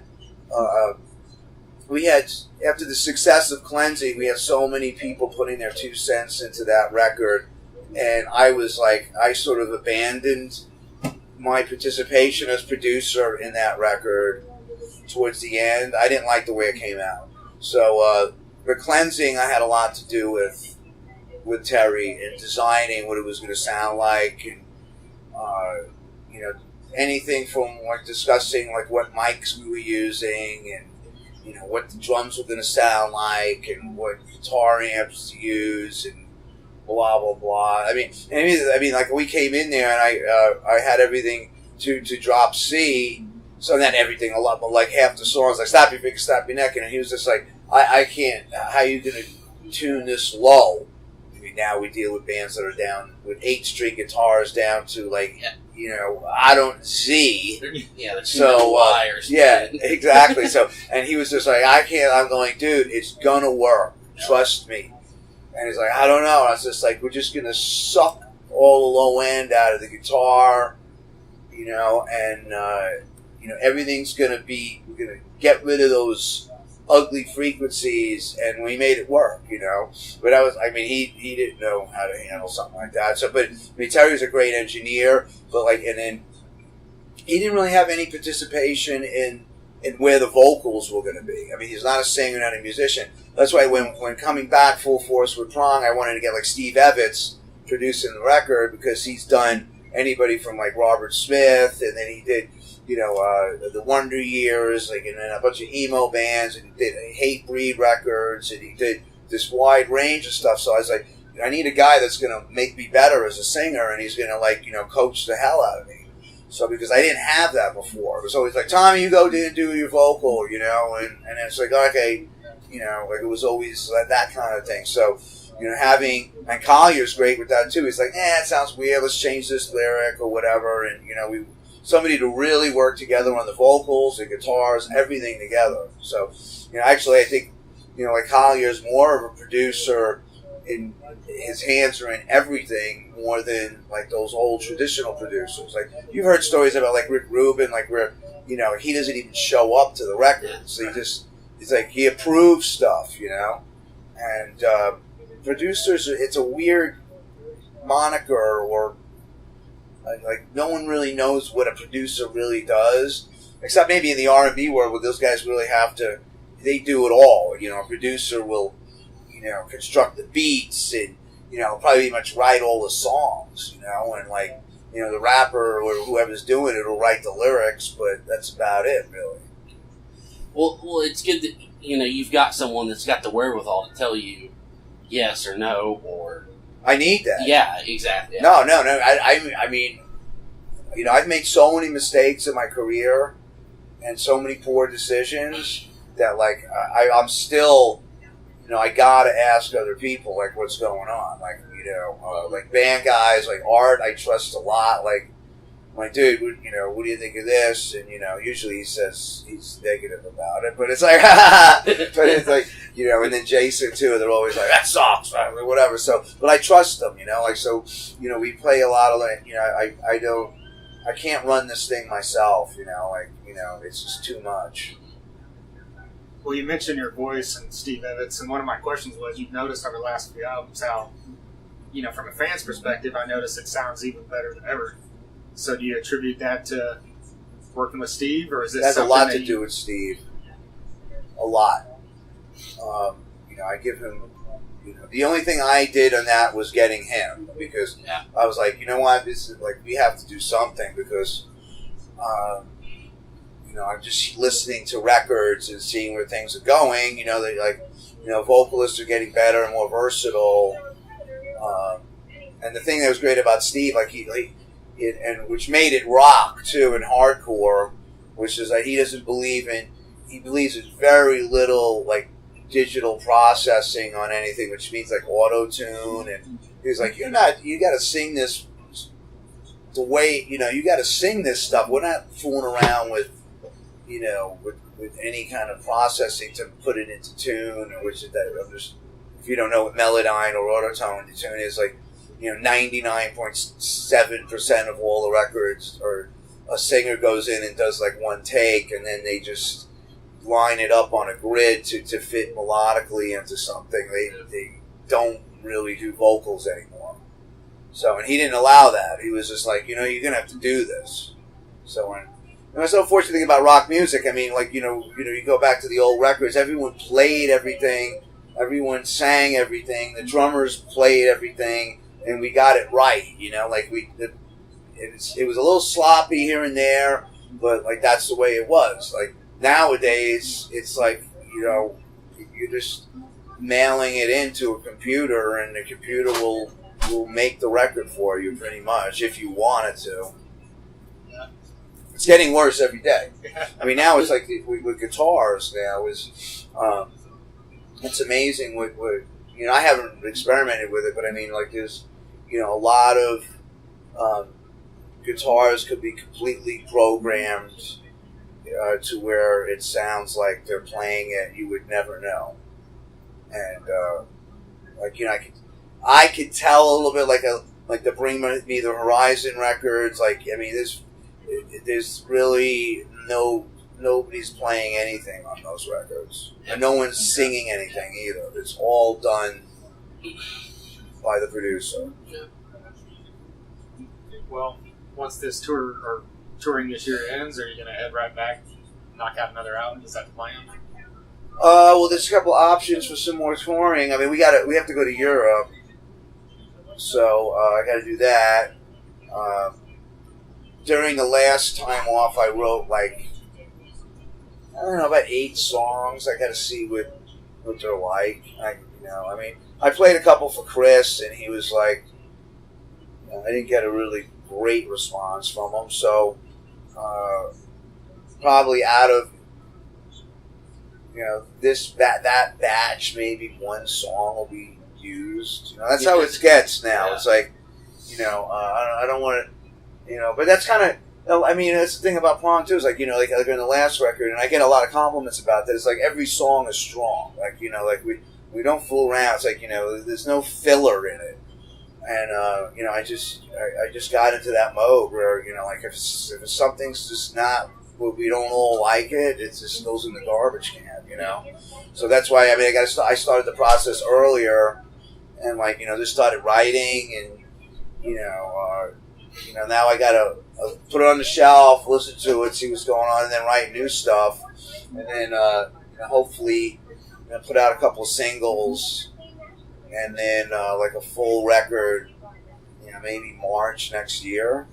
[SPEAKER 4] we had, after the success of Cleansing, we had so many people putting their 2 cents into that record, and I was like, I sort of abandoned my participation as producer in that record towards the end. I didn't like the way it came out. So, the Cleansing I had a lot to do with Terry and designing what it was going to sound like, and, anything from discussing what mics we were using and what the drums were going to sound like and what guitar amps to use and blah blah blah. I mean, we came in there and I had everything to drop C, so not everything, a lot, but half the songs like "Stop Your Finger, Stop Your Neck," and he was just like, I can't. How are you going to tune this low? I mean, now we deal with bands that are down with 8-string guitars down to I don't Z.
[SPEAKER 2] Yeah,
[SPEAKER 4] so
[SPEAKER 2] wires.
[SPEAKER 4] Yeah, exactly. So, and he was just like, I can't. I'm going, dude, it's gonna work. Trust me. And he's like, I don't know. And I was just like, we're just going to suck all the low end out of the guitar, you know, and, you know, everything's going to be, we're going to get rid of those ugly frequencies, and we made it work, you know. But he didn't know how to handle something like that. So, but, I mean, Terry was a great engineer, but like, and then he didn't really have any participation in where the vocals were going to be. I mean, he's not a singer, not a musician. That's why when coming back full force with Prong, I wanted to get like Steve Evetts producing the record, because he's done anybody from like Robert Smith, and then he did, you know, the Wonder Years, like, and then a bunch of emo bands, and he did Hate Breed records, and he did this wide range of stuff. So I was like, I need a guy that's going to make me better as a singer, and he's going to, like, you know, coach the hell out of me. So, because I didn't have that before. It was always like, Tommy, you go do your vocal, you know, and it's like, okay, you know, like, it was always that kind of thing. So, you know, and Collier's great with that too. He's like, it sounds weird, let's change this lyric or whatever. And, you know, somebody to really work together on the vocals, the guitars, everything together. So, you know, actually, I think, you know, like, Collier's more of a producer, in his hands are in everything more than like those old traditional producers. Like, you've heard stories about like Rick Rubin, like, where, you know, he doesn't even show up to the records. He's like, he approves stuff, you know. And producers, it's a weird moniker, or like no one really knows what a producer really does, except maybe in the R&B world, where those guys really they do it all. You know, a producer will, you know, construct the beats, and, you know, probably pretty much write all the songs, you know, and like, you know, the rapper or whoever's doing it will write the lyrics, but that's about it, really.
[SPEAKER 2] Well, it's good that, you know, you've got someone that's got the wherewithal to tell you yes or no, or...
[SPEAKER 4] I need that.
[SPEAKER 2] Yeah, exactly. Yeah.
[SPEAKER 4] No. I mean, you know, I've made so many mistakes in my career and so many poor decisions that, like, I'm still... You know, I gotta ask other people, like, what's going on. Like, you know, like, band guys, like Art, I trust a lot. Like, I'm like, dude, you know, what do you think of this? And, you know, usually he says he's negative about it, but it's like, but it's like, you know, and then Jason too, they're always like, that sucks, or whatever. So, but I trust them, you know, like, so, you know, we play a lot of, like, you know, I can't run this thing myself, you know, like, you know, it's just too much.
[SPEAKER 3] Well, you mentioned your voice and Steve Evetts, and one of my questions was, you've noticed over the last few albums how, you know, from a fan's perspective, I noticed it sounds even better than ever. So do you attribute that to working with Steve, or is this
[SPEAKER 4] something? It has a lot to
[SPEAKER 3] do
[SPEAKER 4] with Steve. A lot. You know, I give him, you know, the only thing I did on that was getting him, because I was like, you know what, this is like, we have to do something, because, you know, I'm just listening to records and seeing where things are going. You know, they like, you know, vocalists are getting better and more versatile. And the thing that was great about Steve, like, and which made it rock too and hardcore, which is that he believes in very little like digital processing on anything, which means like auto-tune. And he's like, you got to sing this the way, you know, you got to sing this stuff. We're not fooling around with, you know, with any kind of processing to put it into tune, or which is that. If you don't know what Melodyne or Autotune to tune is, like, you know, 99.7% of all the records, or a singer goes in and does like one take, and then they just line it up on a grid to fit melodically into something. They don't really do vocals anymore. So, and he didn't allow that. He was just like, you know, you're gonna have to do this. So, and that's the unfortunate thing about rock music. I mean, like, you know, you go back to the old records, everyone played everything, everyone sang everything, the drummers played everything, and we got it right, you know, like it was a little sloppy here and there, but like that's the way it was. Like nowadays, it's like, you know, you're just mailing it into a computer, and the computer will make the record for you pretty much if you want it to. It's getting worse every day. I mean, now it's like with guitars now is, it's amazing what, you know, I haven't experimented with it, but I mean, like, there's, you know, a lot of guitars could be completely programmed to where it sounds like they're playing it. You would never know. And Like, I could tell a little bit like the Bring Me the Horizon records. Like, I mean, there's really nobody's playing anything on those records, and no one's singing anything either. It's all done by the producer.
[SPEAKER 3] Well, once this tour or touring this year ends, are you going to head right back, knock out another album? Is that the plan?
[SPEAKER 4] Well, there's a couple options for some more touring. I mean, we have to go to Europe, so I got to do that. During the last time off, I wrote like, I don't know, about 8 songs. I got to see what they're like. I mean, I played a couple for Chris, and he was like, I didn't get a really great response from him. So probably out of that batch, maybe one song will be used. That's how it gets now. Yeah. It's like, I don't want to, but that's kind of. I mean, that's the thing about Prong too. Is like, like in the last record, and I get a lot of compliments about that. It's like every song is strong. Like, like we don't fool around. It's like, there's no filler in it. And I just got into that mode where, like if something's just not, we don't all like it, it just goes in the garbage can. So that's why, I mean, I started the process earlier, and like, just started writing, and now I gotta put it on the shelf, listen to it, see what's going on, and then write new stuff, and then hopefully put out a couple of singles, and then like a full record, maybe March next year,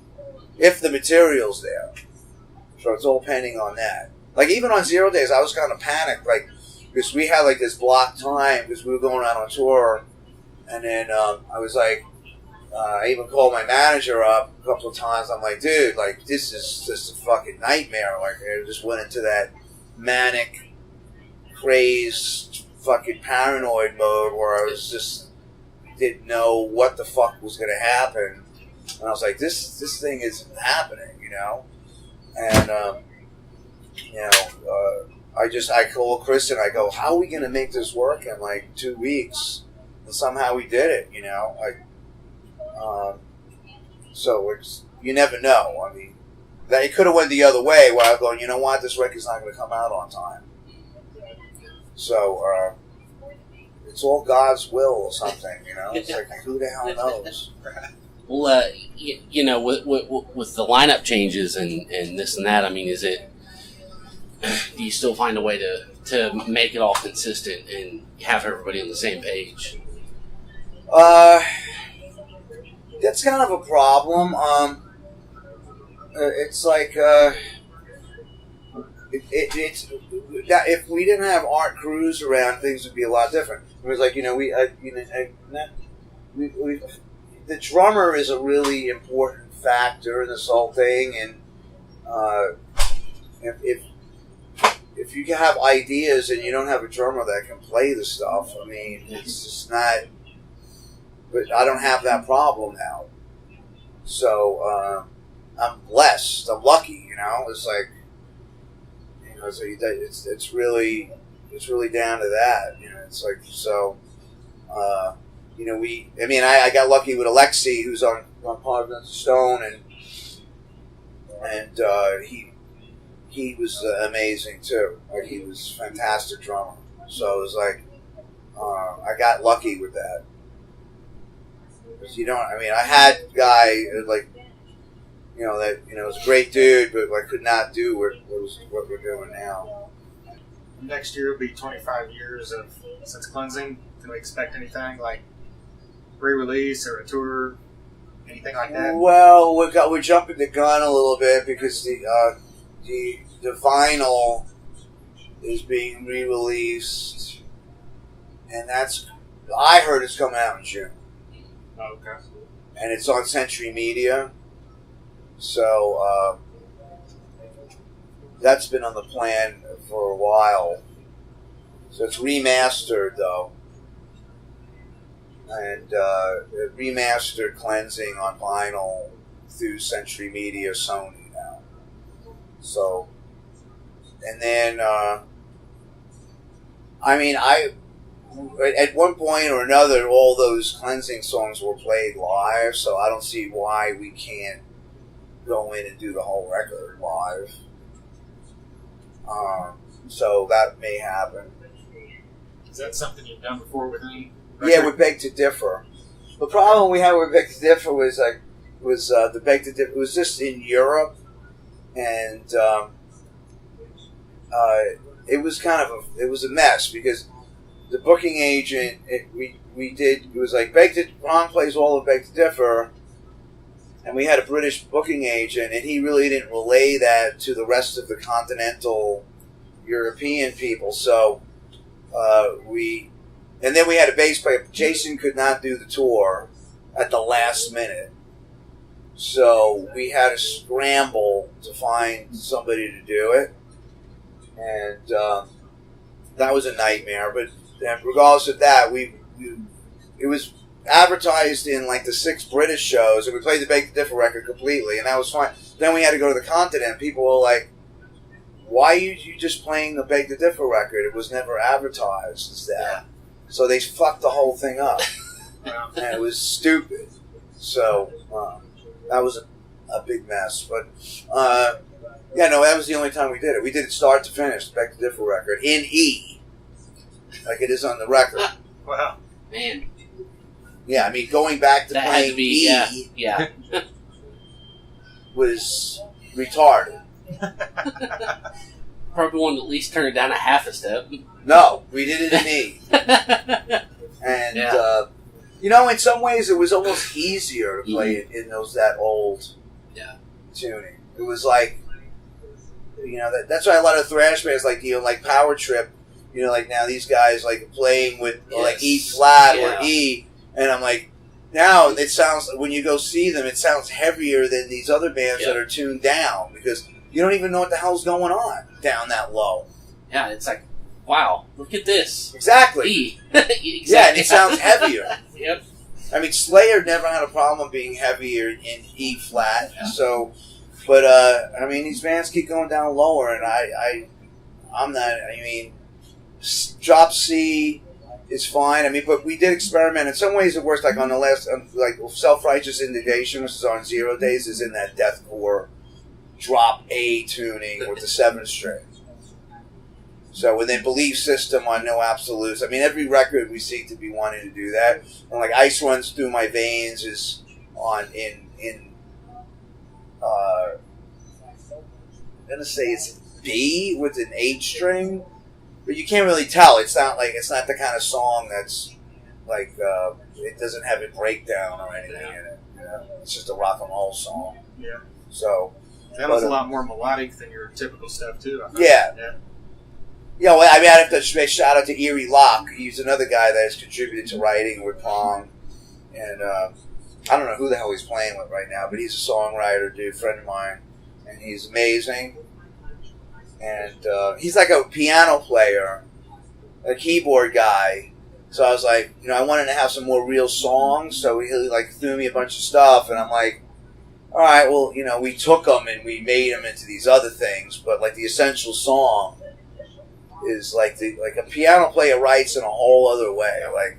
[SPEAKER 4] if the material's there. So it's all pending on that. Like even on 0 Days, I was kind of panicked, like because we had like this blocked time because we were going out on tour, and then I was like. I even called my manager up a couple of times. I'm like, dude, like, this is just a fucking nightmare. Like, I just went into that manic, crazed, fucking paranoid mode where I was just didn't know what the fuck was going to happen. And I was like, this thing isn't happening, And, I called Chris and I go, how are we going to make this work in like 2 weeks? And somehow we did it, like. So it's, you never know. I mean, that it could have went the other way where I'm going, you know what, this record's not going to come out on time. So, it's all God's will or something, It's like, who the hell knows?
[SPEAKER 2] Well, with the lineup changes and this and that, I mean, do you still find a way to make it all consistent and have everybody on the same page?
[SPEAKER 4] That's kind of a problem. It's like it's if we didn't have Art Cruz around, things would be a lot different. It was like the drummer is a really important factor in this whole thing, and if you have ideas and you don't have a drummer that can play the stuff, I mean, it's just not. But I don't have that problem now. So, I'm blessed. I'm lucky, It's like, so it's really down to that, It's like, so, I got lucky with Alexi, who's on part of the Stone, and he was amazing too. Like, he was a fantastic drummer. So it was like, I got lucky with that. I had a guy like, was a great dude, but I could not do what we're doing now.
[SPEAKER 3] Next year will be 25 years since Cleansing. Can we expect anything like re-release or a tour, anything like that?
[SPEAKER 4] Well, we're jumping the gun a little bit because the vinyl is being re-released, and I heard it's coming out in June.
[SPEAKER 3] Oh, okay.
[SPEAKER 4] And it's on Century Media. So that's been on the plan for a while. So it's remastered, though. And remastered Cleansing on vinyl through Century Media, Sony now. So, and then, at one point or another, all those cleansing songs were played live, so I don't see why we can't go in and do the whole record live. So that may happen.
[SPEAKER 3] Is that something you've done before with any?
[SPEAKER 4] Yeah, we Beg to Differ. The problem we had with Beg to Differ was the Beg to Differ. It was just in Europe, and it was it was a mess because the booking agent it was like Prong plays all of Beg to Differ, and we had a British booking agent, and he really didn't relay that to the rest of the continental European people. So and then we had a bass player. Jason could not do the tour at the last minute, so we had to scramble to find somebody to do it, and that was a nightmare. But regardless of that, it was advertised in like the 6 British shows, and we played the Beg to Differ record completely, and that was fine. Then we had to go to the continent. People were like, "Why are you just playing the Beg to Differ record? It was never advertised as that." Yeah. So they fucked the whole thing up, and it was stupid. So that was a big mess. But that was the only time we did it. We did it start to finish, the Beg to Differ record in E, like it is on the record.
[SPEAKER 3] Wow,
[SPEAKER 2] man.
[SPEAKER 4] Yeah, I mean, going back to
[SPEAKER 2] that
[SPEAKER 4] playing
[SPEAKER 2] E
[SPEAKER 4] was retarded.
[SPEAKER 2] Probably one to at least turn it down a half a step.
[SPEAKER 4] No, we did it in E. And, in some ways it was almost easier to play it in that old tuning. It was like, that's why a lot of thrash bands like Power Trip, like now these guys like playing with like E flat or E, and I'm like, now it sounds, when you go see them, it sounds heavier than these other bands that are tuned down, because you don't even know what the hell's going on down that low.
[SPEAKER 2] Yeah, it's like, wow, look at this.
[SPEAKER 4] Exactly.
[SPEAKER 2] E. Exactly.
[SPEAKER 4] Yeah, and it sounds heavier.
[SPEAKER 2] Yep.
[SPEAKER 4] I mean, Slayer never had a problem being heavier in E flat, so, but, these bands keep going down lower, and I'm not, drop C is fine, but we did experiment. In some ways it works, like on the last, like Self-Righteous Indignation, which is on 0 Days, is in that deathcore drop A tuning with the 7th string. So, and then Belief System on No Absolutes. Every record we seem to be wanting to do that. And like Ice Runs Through My Veins is on I'm gonna say it's B with an 8 string, but you can't really tell. It's not the kind of song that's like it doesn't have a breakdown or anything in it. It's just a rock and roll song.
[SPEAKER 3] Yeah.
[SPEAKER 4] So.
[SPEAKER 3] That was a lot more melodic than your typical stuff, too.
[SPEAKER 4] Yeah. I'd have to shout out to Erie Locke. He's another guy that has contributed to writing with Prong. And I don't know who the hell he's playing with right now, but he's a songwriter, dude, friend of mine. And he's amazing. And he's like a piano player, a keyboard guy. So I was like, I wanted to have some more real songs. So he like threw me a bunch of stuff, and I'm like, all right, well, we took them and we made them into these other things, but like the essential song is like a piano player writes in a whole other way. Like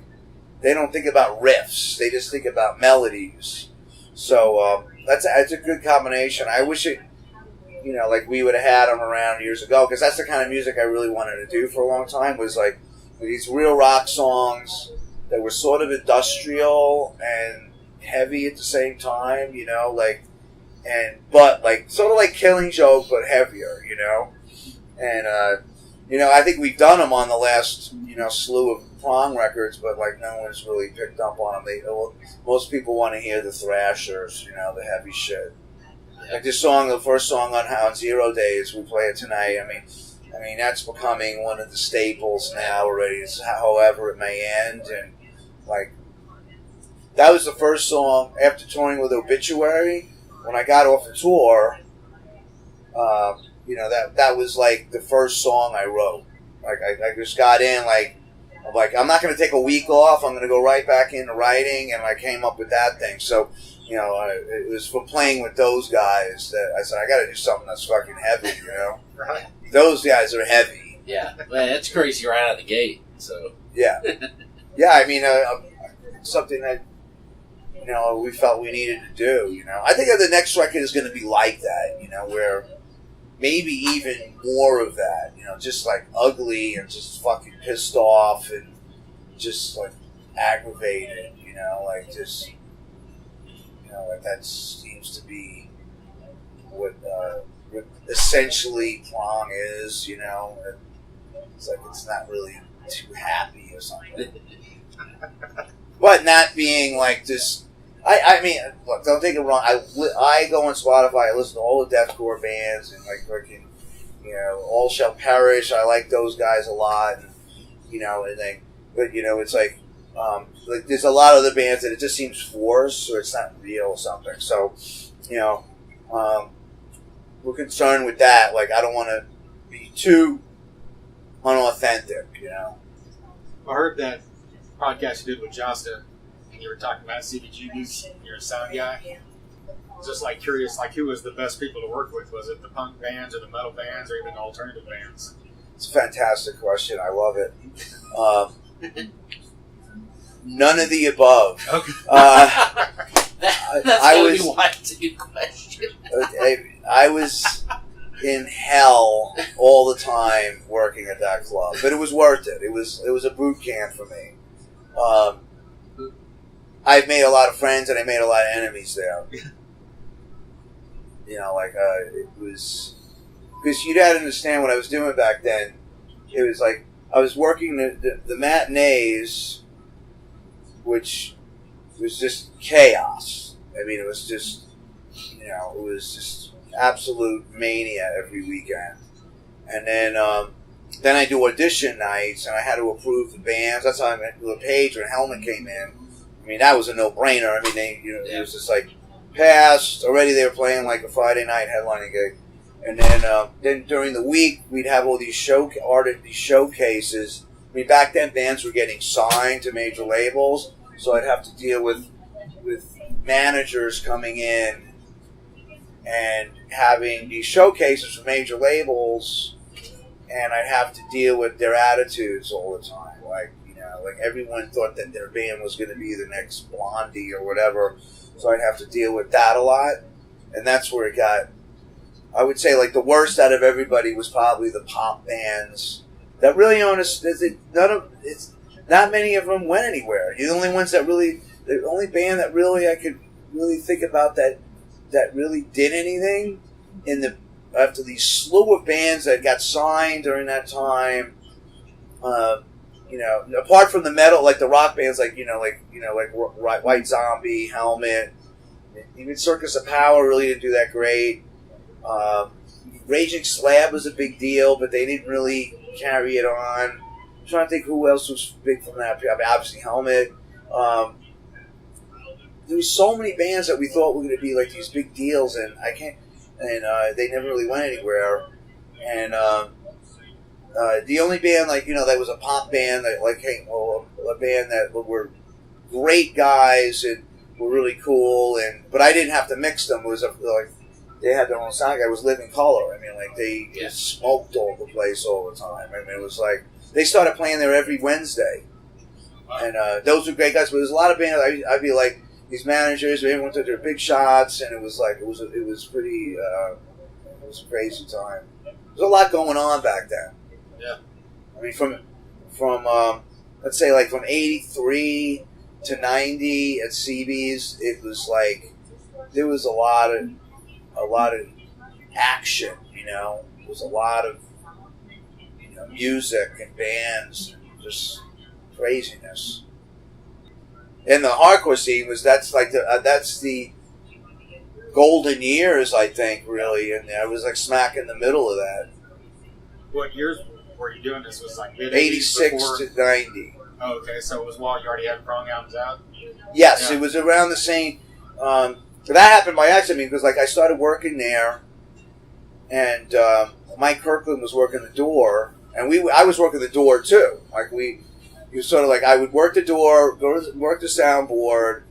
[SPEAKER 4] they don't think about riffs; they just think about melodies. So that's a good combination. I wish it, like we would have had them around years ago, because that's the kind of music I really wanted to do for a long time. Was like these real rock songs that were sort of industrial and heavy at the same time, but like sort of like Killing Joke, but heavier, and I think we've done them on the last slew of Prong records, but like no one's really picked up on them. Most people want to hear the thrashers, the heavy shit. Like this song, the first song on 0 Days, we play it tonight. I mean that's becoming one of the staples now already. However it may end, and like. That was the first song after touring with Obituary. When I got off the tour, that was like the first song I wrote. Like I just got in, I'm not going to take a week off. I'm going to go right back into writing, and I came up with that thing. So, it was from playing with those guys that I said I got to do something that's fucking heavy.
[SPEAKER 3] Right.
[SPEAKER 4] Those guys are heavy.
[SPEAKER 2] Yeah, man, that's crazy right out of the gate. So
[SPEAKER 4] yeah, yeah. I mean, something that we felt we needed to do. I think that the next record is going to be like that. Where maybe even more of that. Just like ugly and just fucking pissed off and just like aggravated. Like just like that seems to be what essentially Prong is. It's like it's not really too happy or something. But not being like this. I mean, look, don't take it wrong. I go on Spotify. I listen to all the deathcore bands and like fucking, All Shall Perish. I like those guys a lot, and but it's like there's a lot of other bands that it just seems forced or it's not real or something. So, we're concerned with that. Like, I don't want to be too unauthentic.
[SPEAKER 3] I heard that podcast you did with Josta, and you were talking about CBGBs. You're a sound guy. Just like curious, like who was the best people to work with? Was it the punk bands or the metal bands or even the alternative bands?
[SPEAKER 4] It's a fantastic question. I love it. None of the above.
[SPEAKER 2] Okay.
[SPEAKER 4] That's
[SPEAKER 2] why it's a good question.
[SPEAKER 4] I was in hell all the time working at that club, but it was worth it. It was a boot camp for me. I've made a lot of friends and I made a lot of enemies there. It was because you got to understand what I was doing back then. It was like I was working the matinees, which was just chaos. I mean, it was just it was just absolute mania every weekend. And then I do audition nights, and I had to approve the bands. That's how I met LePage when Helmet came in. I mean, that was a no-brainer. I mean, it was just like passed already. They were playing like a Friday night headlining gig, and then during the week we'd have all these showcases. I mean, back then bands were getting signed to major labels, so I'd have to deal with managers coming in and having these showcases for major labels, and I'd have to deal with their attitudes all the time. Like everyone thought that their band was going to be the next Blondie or whatever, so I'd have to deal with that a lot. And that's where it got, I would say, like the worst out of everybody was probably the pop bands that really not many of them went anywhere. The only band that really I could really think about that really did anything after these slew of bands that got signed during that time. Apart from the metal, like the rock bands, like White Zombie, Helmet, even Circus of Power really didn't do that great. Raging Slab was a big deal, but they didn't really carry it on. I'm trying to think who else was big from that. I mean, obviously Helmet. There was so many bands that we thought were going to be like these big deals, and they never really went anywhere. And the only band that was a pop band that a band that were great guys and were really cool, but I didn't have to mix them. It was they had their own sound guy. It was Living Color. I mean, they just smoked all the place all the time. I mean, it was like they started playing there every Wednesday, and those were great guys. But there's a lot of bands. I'd be like these managers. Everyone took their big shots, and it was pretty. It was a crazy time. There's a lot going on back then.
[SPEAKER 3] Yeah.
[SPEAKER 4] I mean, from let's say like from 83 to 90 at CB's, it was like there was a lot of action. There was a lot of music and bands, and just craziness. And the hardcore scene that's the golden years, I think, really, and I was like smack in the middle of that.
[SPEAKER 3] What years were you doing this? Was like mid
[SPEAKER 4] 86 to 90.
[SPEAKER 3] Oh, okay, so it was while you already had Prong albums out?
[SPEAKER 4] Yes,
[SPEAKER 3] Yeah.
[SPEAKER 4] It was around the same. That happened by accident because I started working there, and Mike Kirkland was working the door, and I was working the door too. It was sort of like I would work the door, work the soundboard.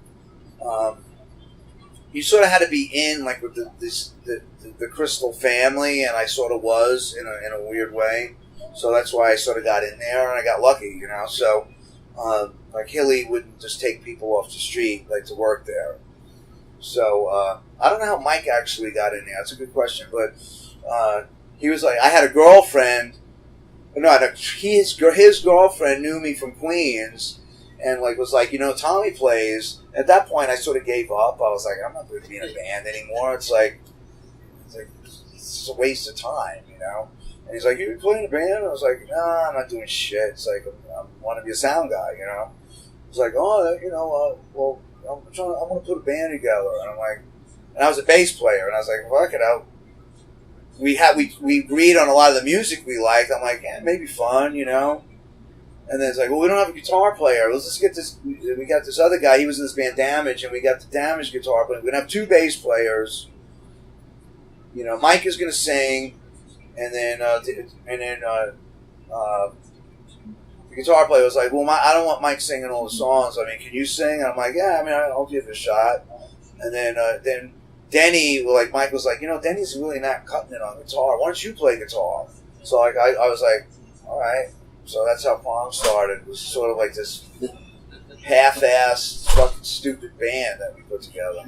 [SPEAKER 4] You sort of had to be in with the Crystal family, and I sort of was in a weird way. So that's why I sort of got in there, and I got lucky, you know. So, like Hilly wouldn't just take people off the street like to work there. So I don't know how Mike actually got in there. That's a good question, but he was like, I had a girlfriend. No, his girlfriend knew me from Queens, and like was like, you know, Tommy plays. At that point, I sort of gave up. I was like, I'm not going to be in a band anymore. It's a waste of time, you know. And he's like, you playing in a band? I was like, no, I'm not doing shit. It's like, I want to be a sound guy, you know. He's like, oh, you know, well, I want to put a band together. And I'm like, and I was a bass player, and I was like, fuck it, we agreed on a lot of the music we liked. I'm like, yeah, maybe fun, you know. And then it's like, well, we don't have a guitar player. Let's just get this. We got this other guy. He was in this band Damage, and we got the Damage guitar player. We're gonna have 2 bass players. You know, Mike is gonna sing, and then the guitar player was like, well, I don't want Mike singing all the songs. I mean, can you sing? And I'm like, yeah, I mean, I'll give it a shot. And then Denny, like Mike was like, you know, Denny's really not cutting it on guitar. Why don't you play guitar? So like I was like, all right. So that's how Prong started. It was sort of like this half-assed, fucking stupid band that we put together.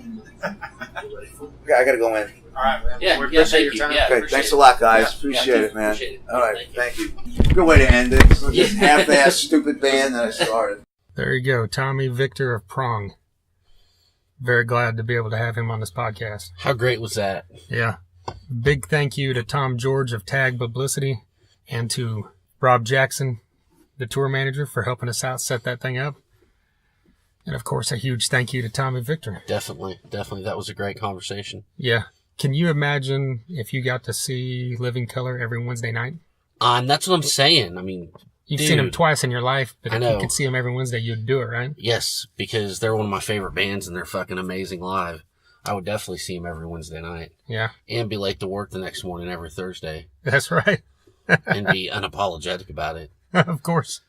[SPEAKER 4] Okay, I gotta go in.
[SPEAKER 3] All right, man.
[SPEAKER 2] Yeah,
[SPEAKER 3] We appreciate your
[SPEAKER 2] thank
[SPEAKER 3] time.
[SPEAKER 2] you. Yeah,
[SPEAKER 4] Okay,
[SPEAKER 2] appreciate
[SPEAKER 4] thanks
[SPEAKER 2] it.
[SPEAKER 4] a lot, guys.
[SPEAKER 2] Yeah.
[SPEAKER 4] Appreciate it, man.
[SPEAKER 2] Appreciate it.
[SPEAKER 4] All right,
[SPEAKER 2] Thank
[SPEAKER 4] thank you. Good way to end it. It's this
[SPEAKER 2] Yeah.
[SPEAKER 4] half-assed, stupid band that I started.
[SPEAKER 1] There you go, Tommy Victor of Prong. Very glad to be able to have him on this podcast.
[SPEAKER 2] How great was that?
[SPEAKER 1] Yeah. Big thank you to Tom George of Tag Publicity and to Rob Jackson, the tour manager, for helping us out set that thing up. And of course, a huge thank you to Tommy Victor.
[SPEAKER 2] Definitely. That was a great conversation.
[SPEAKER 1] Yeah. Can you imagine if you got to see Living Color every Wednesday night?
[SPEAKER 2] That's what I'm saying. I mean,
[SPEAKER 1] You've
[SPEAKER 2] dude,
[SPEAKER 1] seen them twice in your life, but
[SPEAKER 2] I
[SPEAKER 1] if
[SPEAKER 2] know.
[SPEAKER 1] you could see them every Wednesday, you'd do it, right?
[SPEAKER 2] Yes, because they're one of my favorite bands and they're fucking amazing live. I would definitely see them every Wednesday night.
[SPEAKER 1] Yeah.
[SPEAKER 2] And be late to work the next morning every Thursday.
[SPEAKER 1] That's right.
[SPEAKER 2] And be unapologetic about it.
[SPEAKER 1] Of course.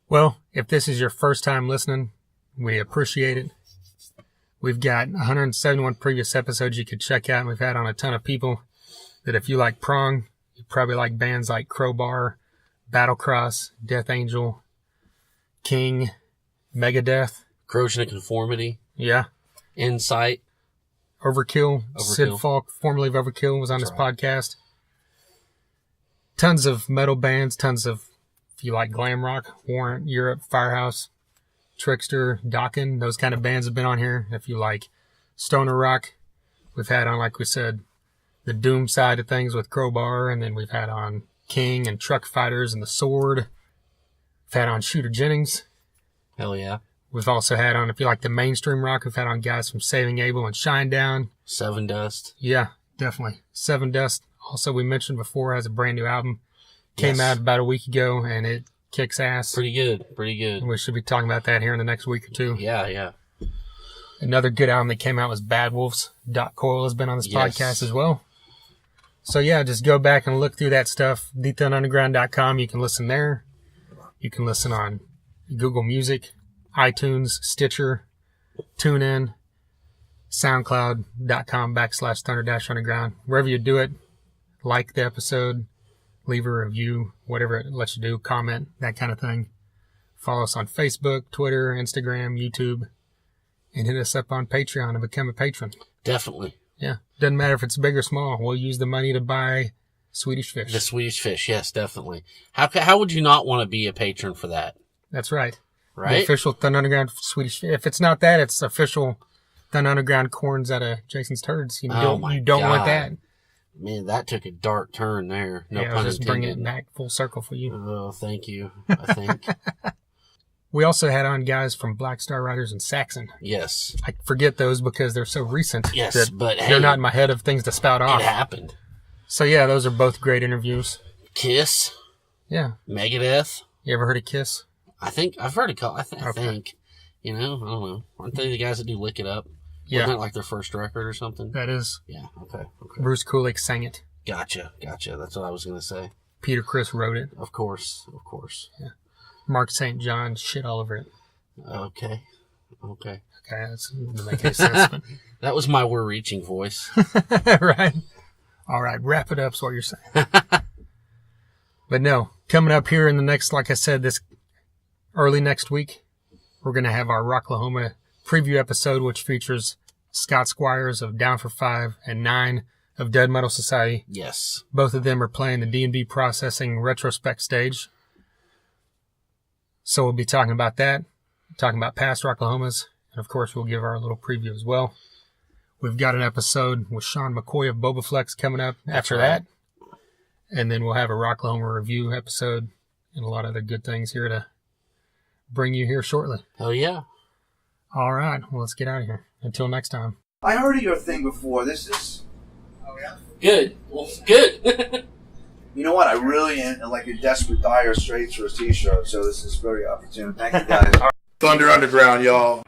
[SPEAKER 1] Well, if this is your first time listening, we appreciate it. We've got 171 previous episodes you could check out, and we've had on a ton of people that if you like Prong, you probably like bands like Crowbar, Battlecross, Death Angel, King, Megadeth.
[SPEAKER 2] Corrosion of Conformity.
[SPEAKER 1] Yeah.
[SPEAKER 2] Insight.
[SPEAKER 1] Overkill. Sid Falk, formerly of Overkill, was on this podcast. Tons of metal bands, tons of, if you like glam rock, Warrant, Europe, Firehouse, Trickster, Dokken, those kind of bands have been on here. If you like stoner rock, we've had on, like we said, the Doom side of things with Crowbar, and then we've had on King and Truck Fighters and The Sword. We've had on Shooter Jennings.
[SPEAKER 2] Hell yeah.
[SPEAKER 1] We've also had on, if you like the mainstream rock, we've had on guys from Saving Abel and Shinedown.
[SPEAKER 2] Seven Dust.
[SPEAKER 1] Yeah, definitely. Seven Dust, also we mentioned before, has a brand new album. Came out about a week ago, and it kicks ass.
[SPEAKER 2] Pretty good.
[SPEAKER 1] We should be talking about that here in the next week or two.
[SPEAKER 2] Yeah.
[SPEAKER 1] Another good album that came out was Bad Wolves. Dot Coil has been on this podcast as well. So yeah, just go back and look through that stuff. DTHunUnderground.com. You can listen there. You can listen on Google Music, iTunes, Stitcher, TuneIn, SoundCloud.com/Thunder-Underground. Wherever you do it, like the episode, leave a review, whatever it lets you do, comment, that kind of thing. Follow us on Facebook, Twitter, Instagram, YouTube, and hit us up on Patreon and become a patron.
[SPEAKER 2] Definitely.
[SPEAKER 1] Yeah. Doesn't matter if it's big or small. We'll use the money to buy Swedish fish.
[SPEAKER 2] The Swedish fish, yes, definitely. How would you not want to be a patron for that?
[SPEAKER 1] That's right.
[SPEAKER 2] Right?
[SPEAKER 1] The official Thunder Underground Swedish fish. If it's not that, it's official Thunder Underground corns out of Jason's turds. You don't want that.
[SPEAKER 2] Man, that took a dark turn there. No
[SPEAKER 1] yeah,
[SPEAKER 2] pun
[SPEAKER 1] just
[SPEAKER 2] intended.
[SPEAKER 1] bring it back full circle for you.
[SPEAKER 2] Oh, thank you, I think.
[SPEAKER 1] We also had on guys from Black Star Riders and Saxon.
[SPEAKER 2] Yes.
[SPEAKER 1] I forget those because they're so recent.
[SPEAKER 2] Yes,
[SPEAKER 1] that
[SPEAKER 2] but
[SPEAKER 1] they're not in my head of things to spout off.
[SPEAKER 2] It happened.
[SPEAKER 1] So yeah, those are both great interviews.
[SPEAKER 2] Kiss.
[SPEAKER 1] Yeah.
[SPEAKER 2] Megadeth.
[SPEAKER 1] You ever heard of Kiss?
[SPEAKER 2] I think I've heard it called. I
[SPEAKER 1] Okay.
[SPEAKER 2] think. You know, I don't know. Aren't they the guys that do Lick It Up?
[SPEAKER 1] Yeah.
[SPEAKER 2] Wasn't it like their first record or something?
[SPEAKER 1] That is.
[SPEAKER 2] Yeah. Okay.
[SPEAKER 1] Bruce Kulick sang it.
[SPEAKER 2] Gotcha. That's what I was gonna say.
[SPEAKER 1] Peter Criss wrote it.
[SPEAKER 2] Of course.
[SPEAKER 1] Yeah. Mark St. John shit all over it.
[SPEAKER 2] Okay.
[SPEAKER 1] Okay, that doesn't make any sense. But...
[SPEAKER 2] That was my We're Reaching voice.
[SPEAKER 1] Right. All right, wrap it up is what you're saying. But no, coming up here in the next, like I said, this early next week, we're going to have our Rocklahoma preview episode, which features Scott Squires of Down for Five and 9 of Dead Metal Society.
[SPEAKER 2] Yes.
[SPEAKER 1] Both of them are playing the D&B Processing retrospect stage. So we'll be talking about that, talking about past Rocklahomas, and of course we'll give our little preview as well. We've got an episode with Sean McCoy of Bobaflex coming up after that. And then we'll have a Rocklahoma review episode and a lot of other good things here to bring you here shortly.
[SPEAKER 2] Oh, yeah.
[SPEAKER 1] All right. Well, let's get out of here. Until next time.
[SPEAKER 4] I heard of your thing before. This is...
[SPEAKER 3] Oh, yeah?
[SPEAKER 2] Good. Well, good.
[SPEAKER 4] You know what? I really am like a desperate dire straits for a t-shirt, so this is very opportune. Thank you, guys.
[SPEAKER 5] Thunder Underground, y'all.